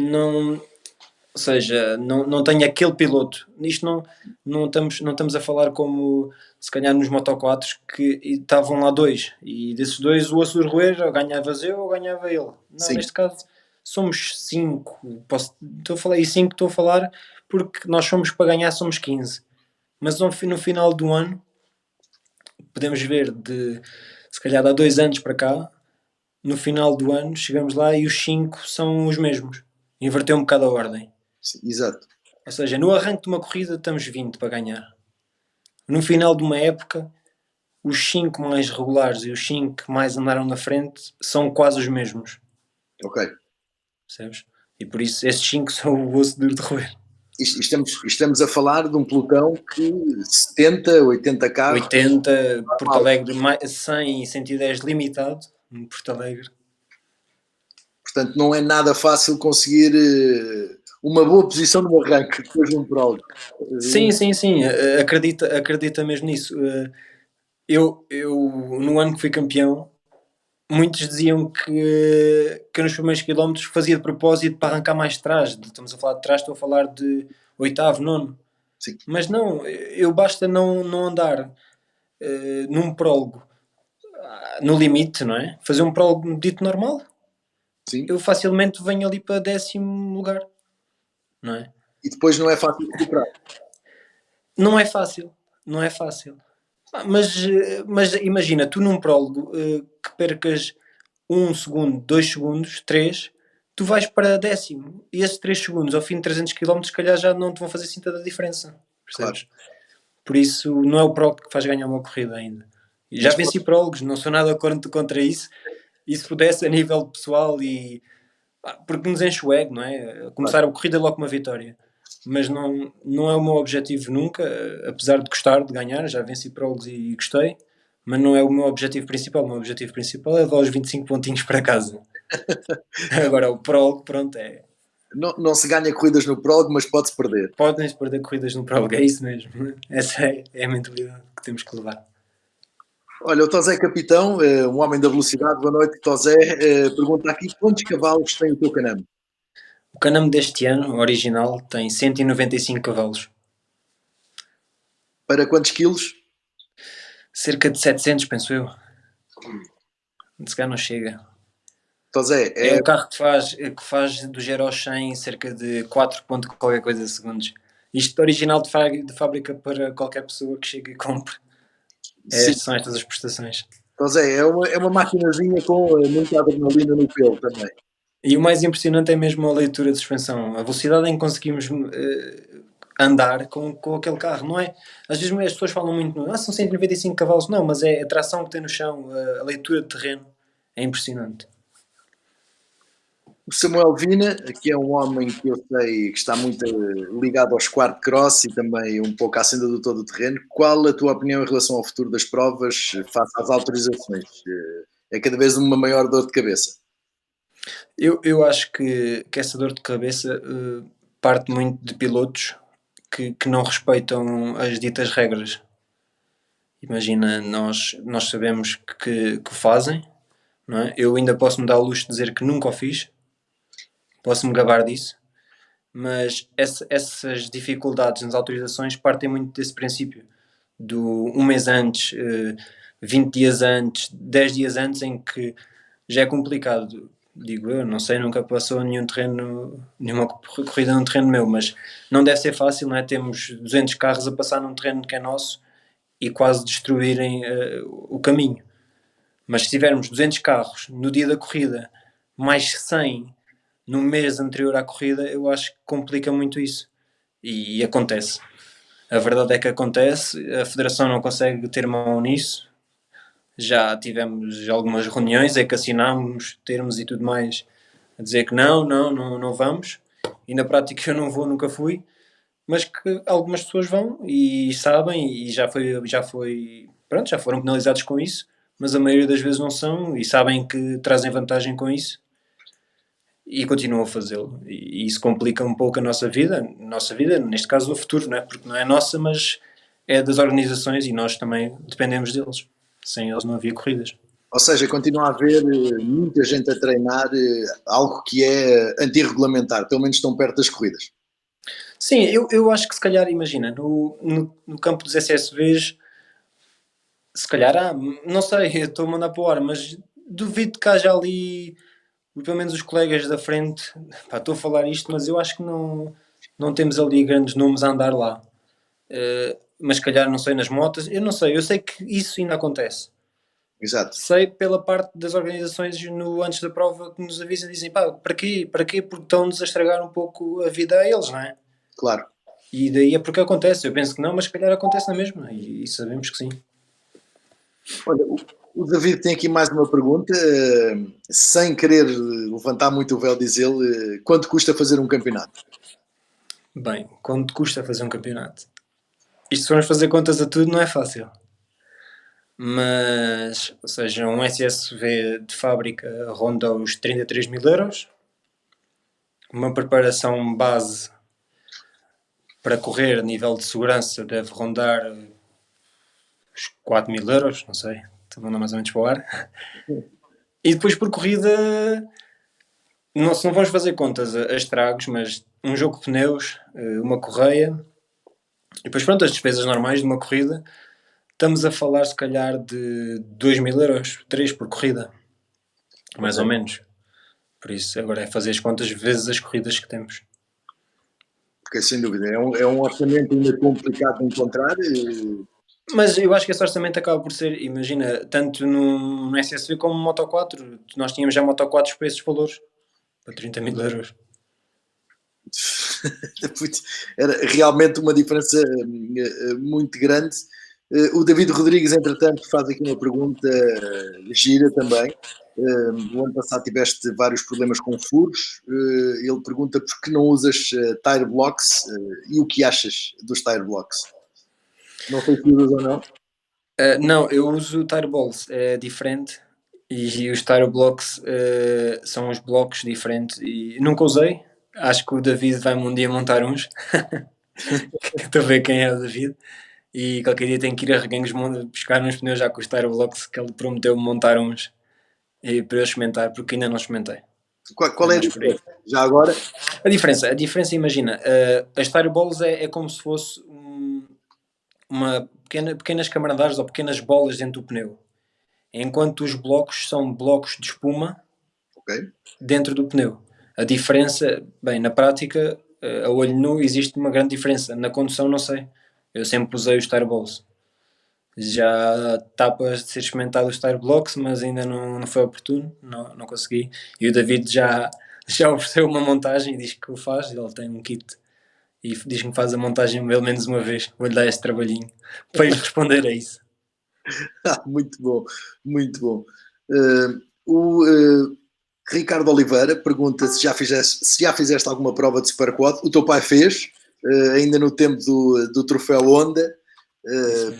ou seja, não tenho aquele piloto. Nisto não estamos a falar como se calhar nos Moto 4 que estavam lá dois, e desses dois o Açur Roer ou ganhavas eu ou ganhava ele. Não, Sim, neste caso somos 5. Estou a falar, e 5 estou a falar porque nós somos para ganhar, somos 15. Mas no final do ano podemos ver de se calhar há 2 anos para cá, no final do ano chegamos lá e os 5 são os mesmos. Inverteu um bocado a ordem. sim, exato. Ou seja, no arranque de uma corrida estamos 20 para ganhar. No final de uma época, os 5 mais regulares e os 5 que mais andaram na frente são quase os mesmos. Ok. Percebes? E por isso esses 5 são o osso duro de roer. Estamos a falar de um pelotão que 70, 80 carros, 80, Porto normal. Alegre, 100 e 110 limitado. No Porto Alegre. Portanto, não é nada fácil conseguir uma boa posição no arranque depois de um prólogo. Sim, sim, sim. Acredita mesmo nisso. Eu, no ano que fui campeão, muitos diziam que nos primeiros quilómetros fazia de propósito para arrancar mais atrás. Estamos a falar de trás, estou a falar de oitavo, nono. Sim, Mas não, eu basta não andar num prólogo no limite, não é? Fazer um prólogo dito normal, sim. eu facilmente venho ali para 10º lugar, não é? E depois não é fácil recuperar. Não é fácil, não é fácil. Mas imagina, tu num prólogo que percas 1 segundo, 2 segundos, 3, tu vais para 10º. E esses 3 segundos, ao fim de 300 km, se calhar já não te vão fazer assim tanta diferença. Claro. Percebes? Por isso, não é o prólogo que faz ganhar uma corrida ainda. E já Mas venci prólogos, não sou nada contra isso. E se pudesse, a nível pessoal, porque nos enche o ego, não é? claro. Começar a corrida logo com uma vitória. Mas não é o meu objetivo nunca, apesar de gostar de ganhar, já venci prólogos e gostei, mas não é o meu objetivo principal. O meu objetivo principal é levar os 25 pontinhos para casa. Agora, o prólogo, pronto, Não se ganha corridas no prólogo, mas pode-se perder. podem-se perder corridas no prólogo, é isso mesmo. Essa é a mentalidade que temos que levar. Olha, o Tosé Capitão, um homem da velocidade, boa noite, Tosé. Pergunta aqui, quantos cavalos tem o teu Canam? O Canam deste ano, original, tem 195 cavalos. Para quantos quilos? Cerca de 700, penso eu. Se calhar não chega. Tosé, É o carro que faz do 0 ao 100 em cerca de 4 ponto qualquer coisa segundos. Isto original de fábrica para qualquer pessoa que chegue e compre. sim, São estas as prestações. Tosé, é uma maquinazinha com muita adrenalina no pelo também. E o mais impressionante é mesmo a leitura de suspensão. A velocidade em que conseguimos andar com aquele carro, não é? Às vezes as pessoas falam muito, são 195 cavalos. Não, mas é a tração que tem no chão, a leitura de terreno. É impressionante. O Samuel Vina, que é um homem que eu sei que está muito ligado ao squad cross e também um pouco à senda do todo o terreno. Qual a tua opinião em relação ao futuro das provas face às autorizações? É cada vez uma maior dor de cabeça. Eu acho que essa dor de cabeça parte muito de pilotos que não respeitam as ditas regras. Imagina, nós sabemos que o fazem, não é? Eu ainda posso me dar o luxo de dizer que nunca o fiz, posso me gabar disso, mas essas dificuldades nas autorizações partem muito desse princípio, do um mês antes, 20 dias antes, 10 dias antes, em que já é complicado, digo eu, não sei, nunca passou nenhuma corrida num terreno meu, mas não deve ser fácil, não é? Temos 200 carros a passar num terreno que é nosso e quase destruírem o caminho. Mas se tivermos 200 carros no dia da corrida, mais 100 no mês anterior à corrida, eu acho que complica muito isso. E acontece. A verdade é que acontece, a Federação não consegue ter mão nisso. Já tivemos algumas reuniões em que assinámos termos e tudo mais a dizer que não vamos. E na prática eu não vou, nunca fui. mas que algumas pessoas vão e sabem e pronto, já foram penalizados com isso, mas a maioria das vezes não são e sabem que trazem vantagem com isso e continuam a fazê-lo. E isso complica um pouco nossa vida, neste caso do futuro, não é? Porque não é nossa, mas é das organizações e nós também dependemos deles. Sem eles não havia corridas. Ou seja, continua a haver muita gente a treinar algo que é antirregulamentar, pelo menos estão perto das corridas. Sim, eu acho que se calhar, imagina, no campo dos SSVs, se calhar há, não sei, eu estou a mandar para o ar, mas duvido que haja ali, pelo menos os colegas da frente, pá, estou a falar isto, mas eu acho que não temos ali grandes nomes a andar lá. Mas se calhar, não sei, nas motas, eu não sei, eu sei que isso ainda acontece. Exato, Sei pela parte das organizações antes da prova que nos avisam e dizem, pá, para quê? Para quê? Porque estão-nos a estragar um pouco a vida a eles, não é? claro. E daí é porque acontece. Eu penso que não, mas se calhar acontece na mesma. E sabemos que sim. Olha, o David tem aqui mais uma pergunta, sem querer levantar muito o véu, diz ele, quanto custa fazer um campeonato? Bem, quanto custa fazer um campeonato? Isto se formos fazer contas a tudo não é fácil. Mas, ou seja, um SSV de fábrica ronda os 33 mil euros. Uma preparação base para correr a nível de segurança deve rondar os 4 mil euros, não sei. Estou a mandar mais ou menos para o ar. E depois por corrida, não, se não vamos fazer contas a estragos, mas um jogo de pneus, uma correia, e depois pronto, as despesas normais de uma corrida, estamos a falar se calhar de 2 mil euros, 3 por corrida, mais ou Ok. menos. Por isso, agora é fazer as contas vezes as corridas que temos. Porque sem dúvida, é um orçamento ainda complicado de encontrar. Mas eu acho que esse orçamento acaba por ser, imagina, tanto no SSV como no Moto 4, nós tínhamos já Moto 4 por esses valores, para 30 mil euros. Era realmente uma diferença muito grande. O David Rodrigues, entretanto, faz aqui uma pergunta gira também. O ano passado tiveste vários problemas com furos. Ele pergunta por que não usas tire blocks e o que achas dos tire blocks? Não sei se usas ou não. Não, eu uso tire balls, é diferente. E os tire blocks são uns blocos diferentes. E nunca usei. Acho que o David vai-me um dia montar uns. Estou a ver quem é o David. E qualquer dia tenho que ir a Reguengos buscar uns pneus já com os tire blocks que ele prometeu-me montar uns e para eu experimentar, porque ainda não experimentei. Qual É é a mais por aí. diferença? Já agora, A diferença imagina, as tire balls é como se fosse uma pequenas camaradagem ou pequenas bolas dentro do pneu. Enquanto os blocos são blocos de espuma ok, dentro do pneu. A diferença, bem, na prática, a olho nu, existe uma grande diferença. Na condução, não sei. Eu sempre usei os tire balls. Já está para ser experimentado os tire blocks, mas ainda não foi oportuno, não consegui. E o David já ofereceu uma montagem e diz que o faz. Ele tem um kit e diz que me faz a montagem pelo menos uma vez. Vou-lhe dar esse trabalhinho para lhe responder a isso. muito bom, muito bom. O Ricardo Oliveira pergunta se já fizeste alguma prova de Superquad. O teu pai fez, ainda no tempo do troféu Honda,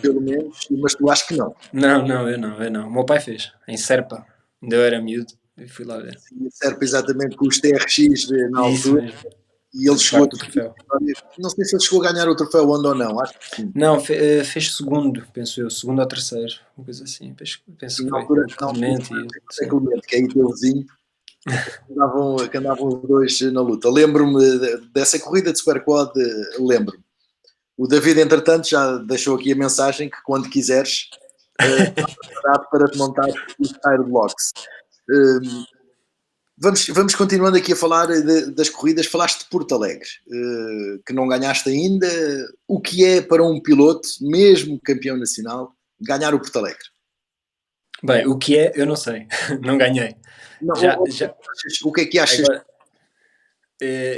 pelo menos, mas tu acho que não. Não, eu não. O meu pai fez, em Serpa. Ainda eu era miúdo e fui lá ver. E serve exatamente com os TRX na Isso altura, mesmo, e ele de chegou a facto o troféu. não sei se ele chegou a ganhar o troféu Honda ou não, acho que sim. Não, fez segundo, penso eu, segundo ou terceiro, uma coisa assim, penso E que na foi. altura, O na altura Clemente e é sim. Clemente, que é aí teu vizinho, que andavam os dois na luta. Lembro-me dessa corrida de Superquad, lembro-me. O David, entretanto, já deixou aqui a mensagem que quando quiseres, está preparado para te montar os tire blocks. Eh, vamos continuando aqui a falar das corridas. Falaste de Porto Alegre, que não ganhaste ainda. O que é para um piloto, mesmo campeão nacional, ganhar o Porto Alegre? Bem, o que é, eu não sei, não ganhei. Não, Já, já, o que é que achas? agora,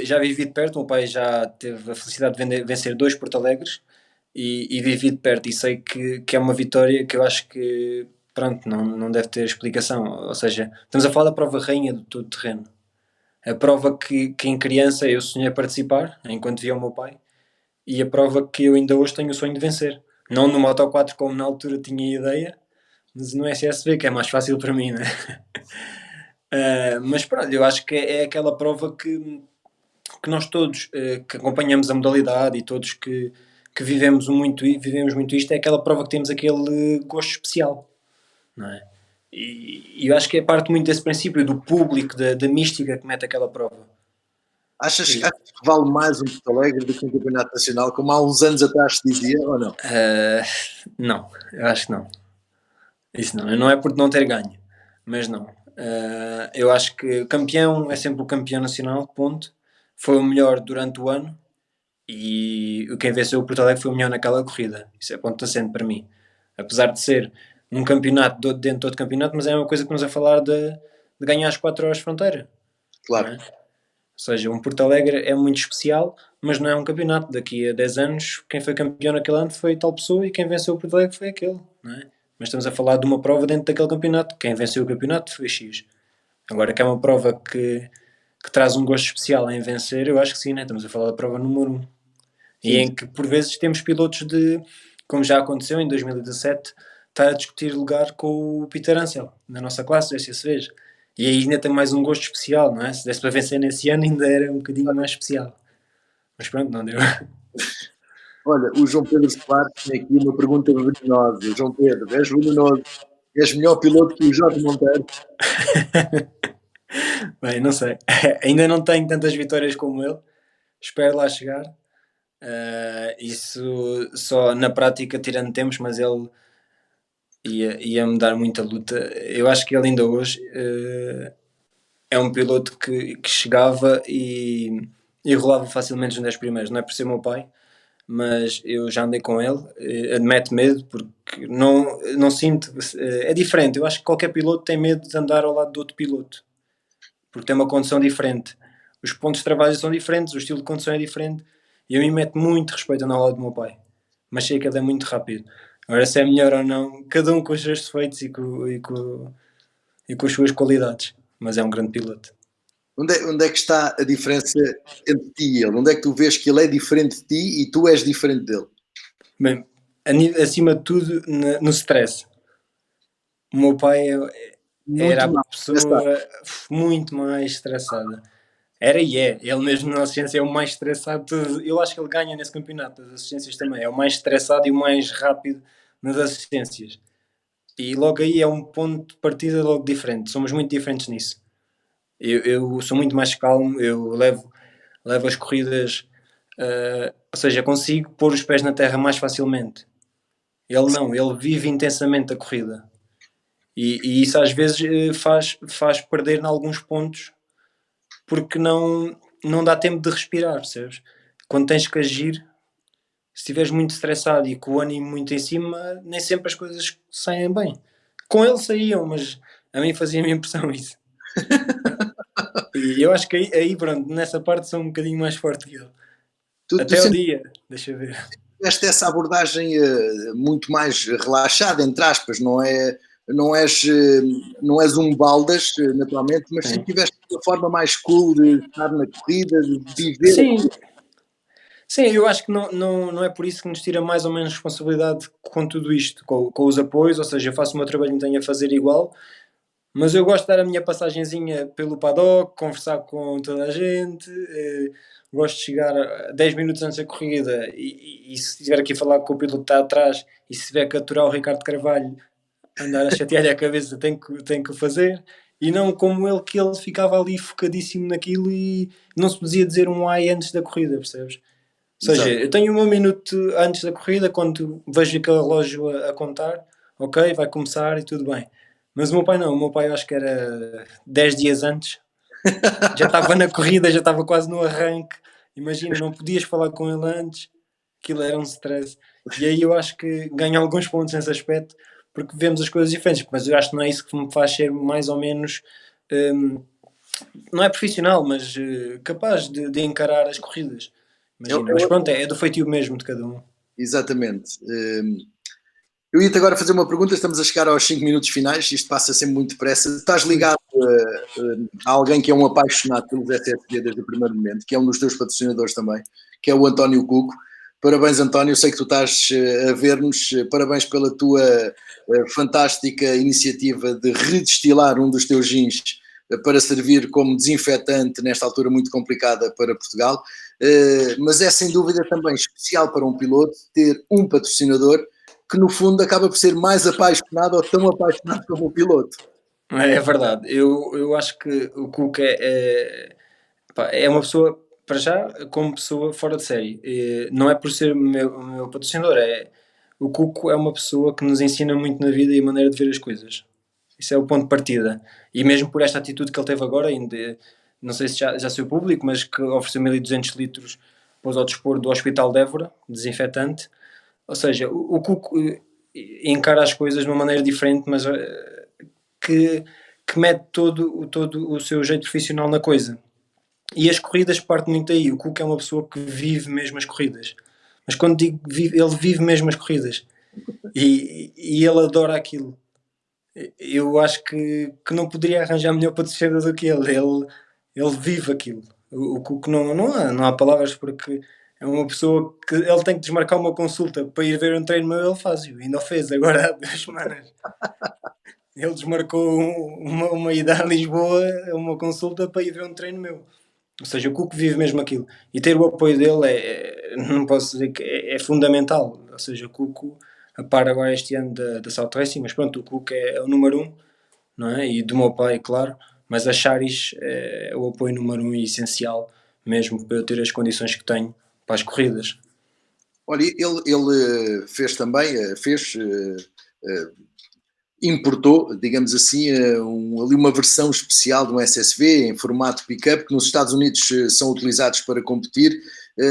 já vivi de perto, o meu pai já teve a felicidade de vencer dois Porto Alegres e vivi de perto e sei que é uma vitória que eu acho que, pronto, não deve ter explicação. Ou seja, estamos a falar da prova rainha do todo terreno. A prova que em criança eu sonhei participar, enquanto via o meu pai, e a prova que eu ainda hoje tenho o sonho de vencer. Não no Moto 4 como na altura tinha ideia, mas no SSV, que é mais fácil para mim, né? Mas pronto, eu acho que é aquela prova que nós todos que acompanhamos a modalidade e todos que vivemos muito isto, é aquela prova que temos aquele gosto especial, não é? E eu acho que é parte muito desse princípio do público, da mística que mete aquela prova. Achas que vale mais um Porto Alegre do que um campeonato nacional, como há uns anos atrás se dizia, ou não? Não, eu acho que não. Isso não é por não ter ganho, mas não. Eu acho que campeão é sempre o campeão nacional, ponto. Foi o melhor durante o ano e quem venceu o Porto Alegre foi o melhor naquela corrida. Isso é ponto assente para mim. Apesar de ser um campeonato dentro de outro campeonato, mas é uma coisa que nos a falar de ganhar as 4 horas de fronteira. Não Claro. é? Ou seja, um Porto Alegre é muito especial, mas não é um campeonato. Daqui a 10 anos, quem foi campeão naquele ano foi tal pessoa e quem venceu o Porto Alegre foi aquele. Não é? Mas estamos a falar de uma prova dentro daquele campeonato. Quem venceu o campeonato foi X. Agora, que é uma prova que traz um gosto especial em vencer, eu acho que sim, né? Estamos a falar da prova número 1. E Sim. em que, por vezes, temos pilotos de, como já aconteceu em 2017, estar a discutir lugar com o Peter Ansel, na nossa classe, do SSVs. E aí ainda tem mais um gosto especial, não é? Se desse para vencer nesse ano, ainda era um bocadinho mais especial. Mas pronto, não deu. Olha, o João Pedro Soares tem aqui uma pergunta venenosa. João Pedro, és venenoso. És melhor piloto que o Jorge Monteiro? Bem, não sei. Ainda não tenho tantas vitórias como ele. Espero lá chegar. Isso só na prática, tirando tempos, mas ele ia-me dar muita luta. Eu acho que ele ainda hoje é um piloto que chegava e rolava facilmente os 10 primeiros. Não é por ser meu pai, mas eu já andei com ele. Admete medo, porque não sinto. É diferente. Eu acho que qualquer piloto tem medo de andar ao lado de outro piloto, porque tem uma condução diferente. Os pontos de trabalho são diferentes, o estilo de condução é diferente. E a mim mete muito respeito andar ao lado do meu pai. Mas sei que ele é muito rápido. Agora, se é melhor ou não, cada um com os seus defeitos e com as suas qualidades. Mas é um grande piloto. Onde é que está a diferença entre ti e ele? Onde é que tu vês que ele é diferente de ti e tu és diferente dele? Bem, acima de tudo, no stress. O meu pai era Muito a mal. pessoa muito mais estressada. Era e é. Ele mesmo na assistência é o mais estressado. Eu acho que ele ganha nesse campeonato. As assistências também. É o mais estressado e o mais rápido nas assistências. E logo aí é um ponto de partida logo diferente. Somos muito diferentes nisso. Eu sou muito mais calmo. Eu levo as corridas... ou seja, consigo pôr os pés na terra mais facilmente. Ele não. Ele vive intensamente a corrida. E isso às vezes faz perder em alguns pontos porque não dá tempo de respirar, percebes? Quando tens que agir, se estiveres muito estressado e com o ânimo muito em cima, nem sempre as coisas saem bem. Com ele saíam, mas a mim fazia-me impressão isso. E eu acho que aí pronto, nessa parte sou um bocadinho mais forte que ele. Tu Até o sempre dia, deixa eu ver. tiveste essa abordagem muito mais relaxada, entre aspas, não és um baldas, naturalmente, mas Sim. sempre tiveste uma forma mais cool de estar na corrida, de viver. Sim, sim, eu acho que não é por isso que nos tira mais ou menos responsabilidade com tudo isto, com os apoios, ou seja, eu faço o meu trabalho e tenho a fazer igual, mas eu gosto de dar a minha passagenzinha pelo paddock, conversar com toda a gente, gosto de chegar 10 minutos antes da corrida e se estiver aqui a falar com o piloto que está atrás e se tiver que aturar o Ricardo Carvalho, andar a chatear-lhe a cabeça, tenho que o fazer. E não como ele, que ele ficava ali focadíssimo naquilo e não se podia dizer um ai antes da corrida, percebes? Ou seja, Exato. eu tenho 1 minuto antes da corrida, quando vejo aquele relógio a contar, ok, vai começar e tudo bem. Mas o meu pai não, o meu pai eu acho que era 10 dias antes, já estava na corrida, já estava quase no arranque. Imagina, não podias falar com ele antes, aquilo era um stress. E aí eu acho que ganho alguns pontos nesse aspecto, porque vemos as coisas diferentes, mas eu acho que não é isso que me faz ser mais ou menos, hum, não é profissional, mas capaz de encarar as corridas. Imagina, mas pronto, é do feitio mesmo de cada um. Exatamente. Eu ia-te agora fazer uma pergunta, estamos a chegar aos 5 minutos finais, isto passa sempre muito depressa. Estás ligado a alguém que é um apaixonado pelos SSD desde o primeiro momento, que é um dos teus patrocinadores também, que é o António Cuco. Parabéns, António, sei que tu estás a ver-nos. Parabéns pela tua fantástica iniciativa de redestilar um dos teus gins para servir como desinfetante nesta altura muito complicada para Portugal. Mas é sem dúvida também especial para um piloto ter um patrocinador que no fundo acaba por ser mais apaixonado ou tão apaixonado como o piloto. É verdade. Eu acho que o Cook é uma pessoa, para já, como pessoa fora de série. Não é por ser o meu patrocinador, o Cuco é uma pessoa que nos ensina muito na vida e a maneira de ver as coisas. Isso é o ponto de partida. E mesmo por esta atitude que ele teve agora, ainda, não sei se já saiu público, mas que ofereceu 1200 litros para o dispor do Hospital de Évora, desinfetante. Ou seja, o Cuco encara as coisas de uma maneira diferente, mas que, que mete todo o seu jeito profissional na coisa. E as corridas partem muito aí. O Cuco é uma pessoa que vive mesmo as corridas. Mas quando digo vive, ele vive mesmo as corridas. E ele adora aquilo. Eu acho que não poderia arranjar melhor patrocinador do que ele. Ele vive aquilo. O Cuco não há palavras, porque é uma pessoa que ele tem que desmarcar uma consulta para ir ver um treino meu, ele faz-o. Ainda o fez agora há 2 semanas. Ele desmarcou uma ida a Lisboa, uma consulta para ir ver um treino meu. Ou seja, o Cuco vive mesmo aquilo. E ter o apoio dele não posso dizer que é fundamental. Ou seja, o Cuco, a par agora este ano da South Racing, mas pronto, o Cuco é o número 1, não é? E do meu pai, claro. Mas a Charis é o apoio número 1 e essencial, mesmo para eu ter as condições que tenho para as corridas. Olha, ele fez também, importou, digamos assim, ali uma versão especial de um SSV em formato pick-up que nos Estados Unidos são utilizados para competir.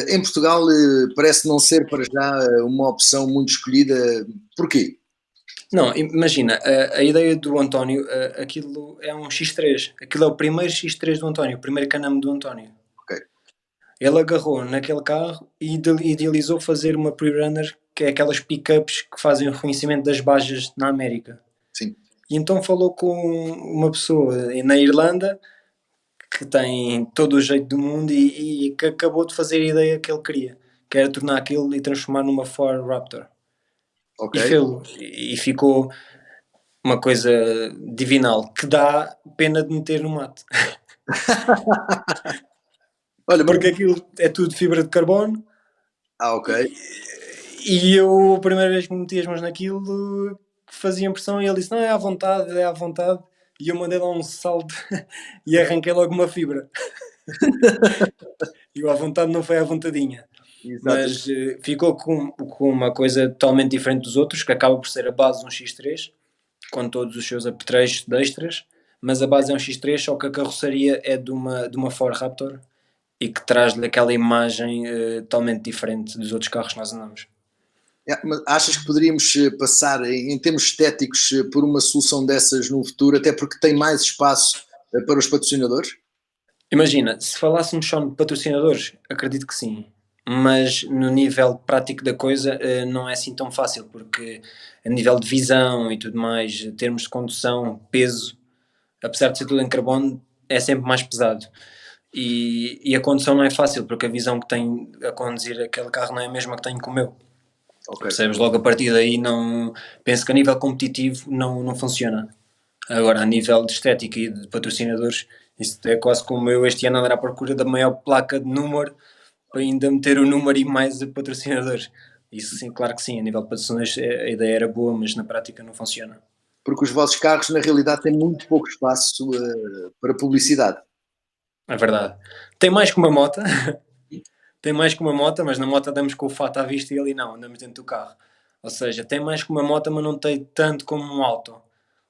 Em Portugal parece não ser para já uma opção muito escolhida. Porquê? Não, imagina, a ideia do António, aquilo é um X3. Aquilo é o primeiro X3 do António, o primeiro Can-Am do António. Ok. Ele agarrou naquele carro e idealizou fazer uma pre-runner, que é aquelas pick-ups que fazem o reconhecimento das bajas na América. Sim. E então falou com uma pessoa na Irlanda que tem todo o jeito do mundo e que acabou de fazer a ideia que ele queria, que era tornar aquilo e transformar numa Ford Raptor. Ok. E fê-lo. E ficou uma coisa divinal, que dá pena de meter no mato. Olha, mas... Porque aquilo é tudo fibra de carbono. Ok. E eu, a primeira vez que me meti as mãos naquilo, fazia impressão e ele disse: não, é à vontade, é à vontade. E eu mandei lá um salto e arranquei logo uma fibra. E o à vontade não foi à vontadinha. Exato. Mas ficou com uma coisa totalmente diferente dos outros, que acaba por ser a base de um X3, com todos os seus apetrechos de extras, mas a base é um X3, só que a carroceria é de uma Ford Raptor e que traz-lhe aquela imagem totalmente diferente dos outros carros que nós andamos. Mas achas que poderíamos passar, em termos estéticos, por uma solução dessas no futuro, até porque tem mais espaço para os patrocinadores? Imagina, se falássemos só de patrocinadores, acredito que sim. Mas no nível prático da coisa não é assim tão fácil, porque a nível de visão e tudo mais, termos de condução, peso, apesar de ser tudo em carbono, é sempre mais pesado. E a condução não é fácil, porque a visão que tenho a conduzir aquele carro não é a mesma que tenho com o meu. Ok. Percebes? Logo a partir daí, não, penso que a nível competitivo não funciona. Agora, a nível de estética e de patrocinadores, isso é quase como eu este ano andar à procura da maior placa de número para ainda meter o número e mais patrocinadores. Isso sim, claro que sim, a nível de patrocinadores a ideia era boa, mas na prática não funciona. Porque os vossos carros, na realidade, têm muito pouco espaço para publicidade. É verdade. Tem mais que uma moto, tem mais que uma moto, mas na moto andamos com o fato à vista e ali não, andamos dentro do carro. Ou seja, tem mais que uma moto, mas não tem tanto como um auto.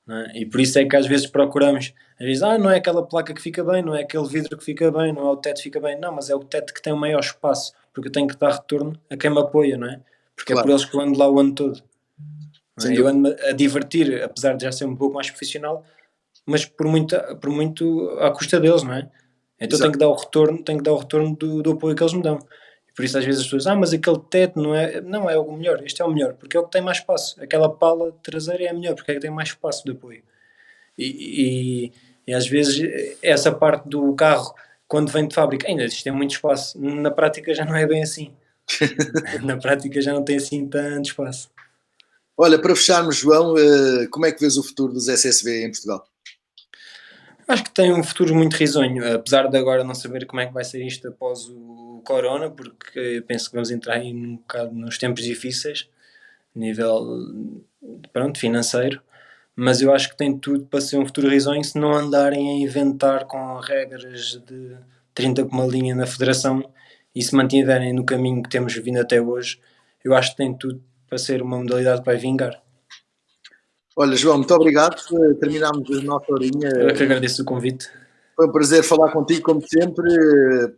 Não é? E por isso é que às vezes procuramos, às vezes, não é aquela placa que fica bem, não é aquele vidro que fica bem, não é o teto que fica bem, não, mas é o teto que tem o maior espaço, porque eu tenho que dar retorno a quem me apoia, não é? Porque é por Claro. eles que eu ando lá o ano todo. Não Sem é? Eu dúvida. ando a divertir, apesar de já ser um pouco mais profissional, mas por muito à custa deles, não é? Então Exato. tenho que dar o retorno do apoio que eles me dão. E por isso às vezes as pessoas, mas aquele teto não é o melhor, este é o melhor, porque é o que tem mais espaço. Aquela pala traseira é a melhor, porque é que tem mais espaço de apoio. E às vezes essa parte do carro, quando vem de fábrica, ainda existe muito espaço. Na prática já não é bem assim. Na prática já não tem assim tanto espaço. Olha, para fecharmos, João, como é que vês o futuro dos SSB em Portugal? Acho que tem um futuro muito risonho, apesar de agora não saber como é que vai ser isto após o corona, porque penso que vamos entrar aí um bocado nos tempos difíceis, nível, pronto, financeiro, mas eu acho que tem tudo para ser um futuro risonho se não andarem a inventar com regras de 30 com uma linha na federação e se mantiverem no caminho que temos vindo até hoje, eu acho que tem tudo para ser uma modalidade que vai vingar. Olha, João, muito obrigado. Terminámos a nossa horinha. Eu é que agradeço o convite. Foi um prazer falar contigo, como sempre.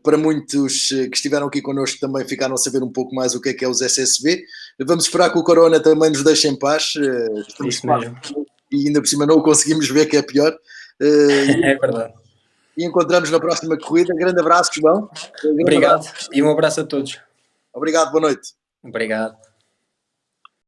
Para muitos que estiveram aqui connosco também ficaram a saber um pouco mais o que é os SSB. Vamos esperar que o Corona também nos deixe em paz. Estamos Isso mesmo. e ainda por cima não o conseguimos ver, que é pior. É verdade. E encontramos na próxima corrida. Grande abraço, João. Grande Obrigado abraço. e um abraço a todos. Obrigado, boa noite. Obrigado.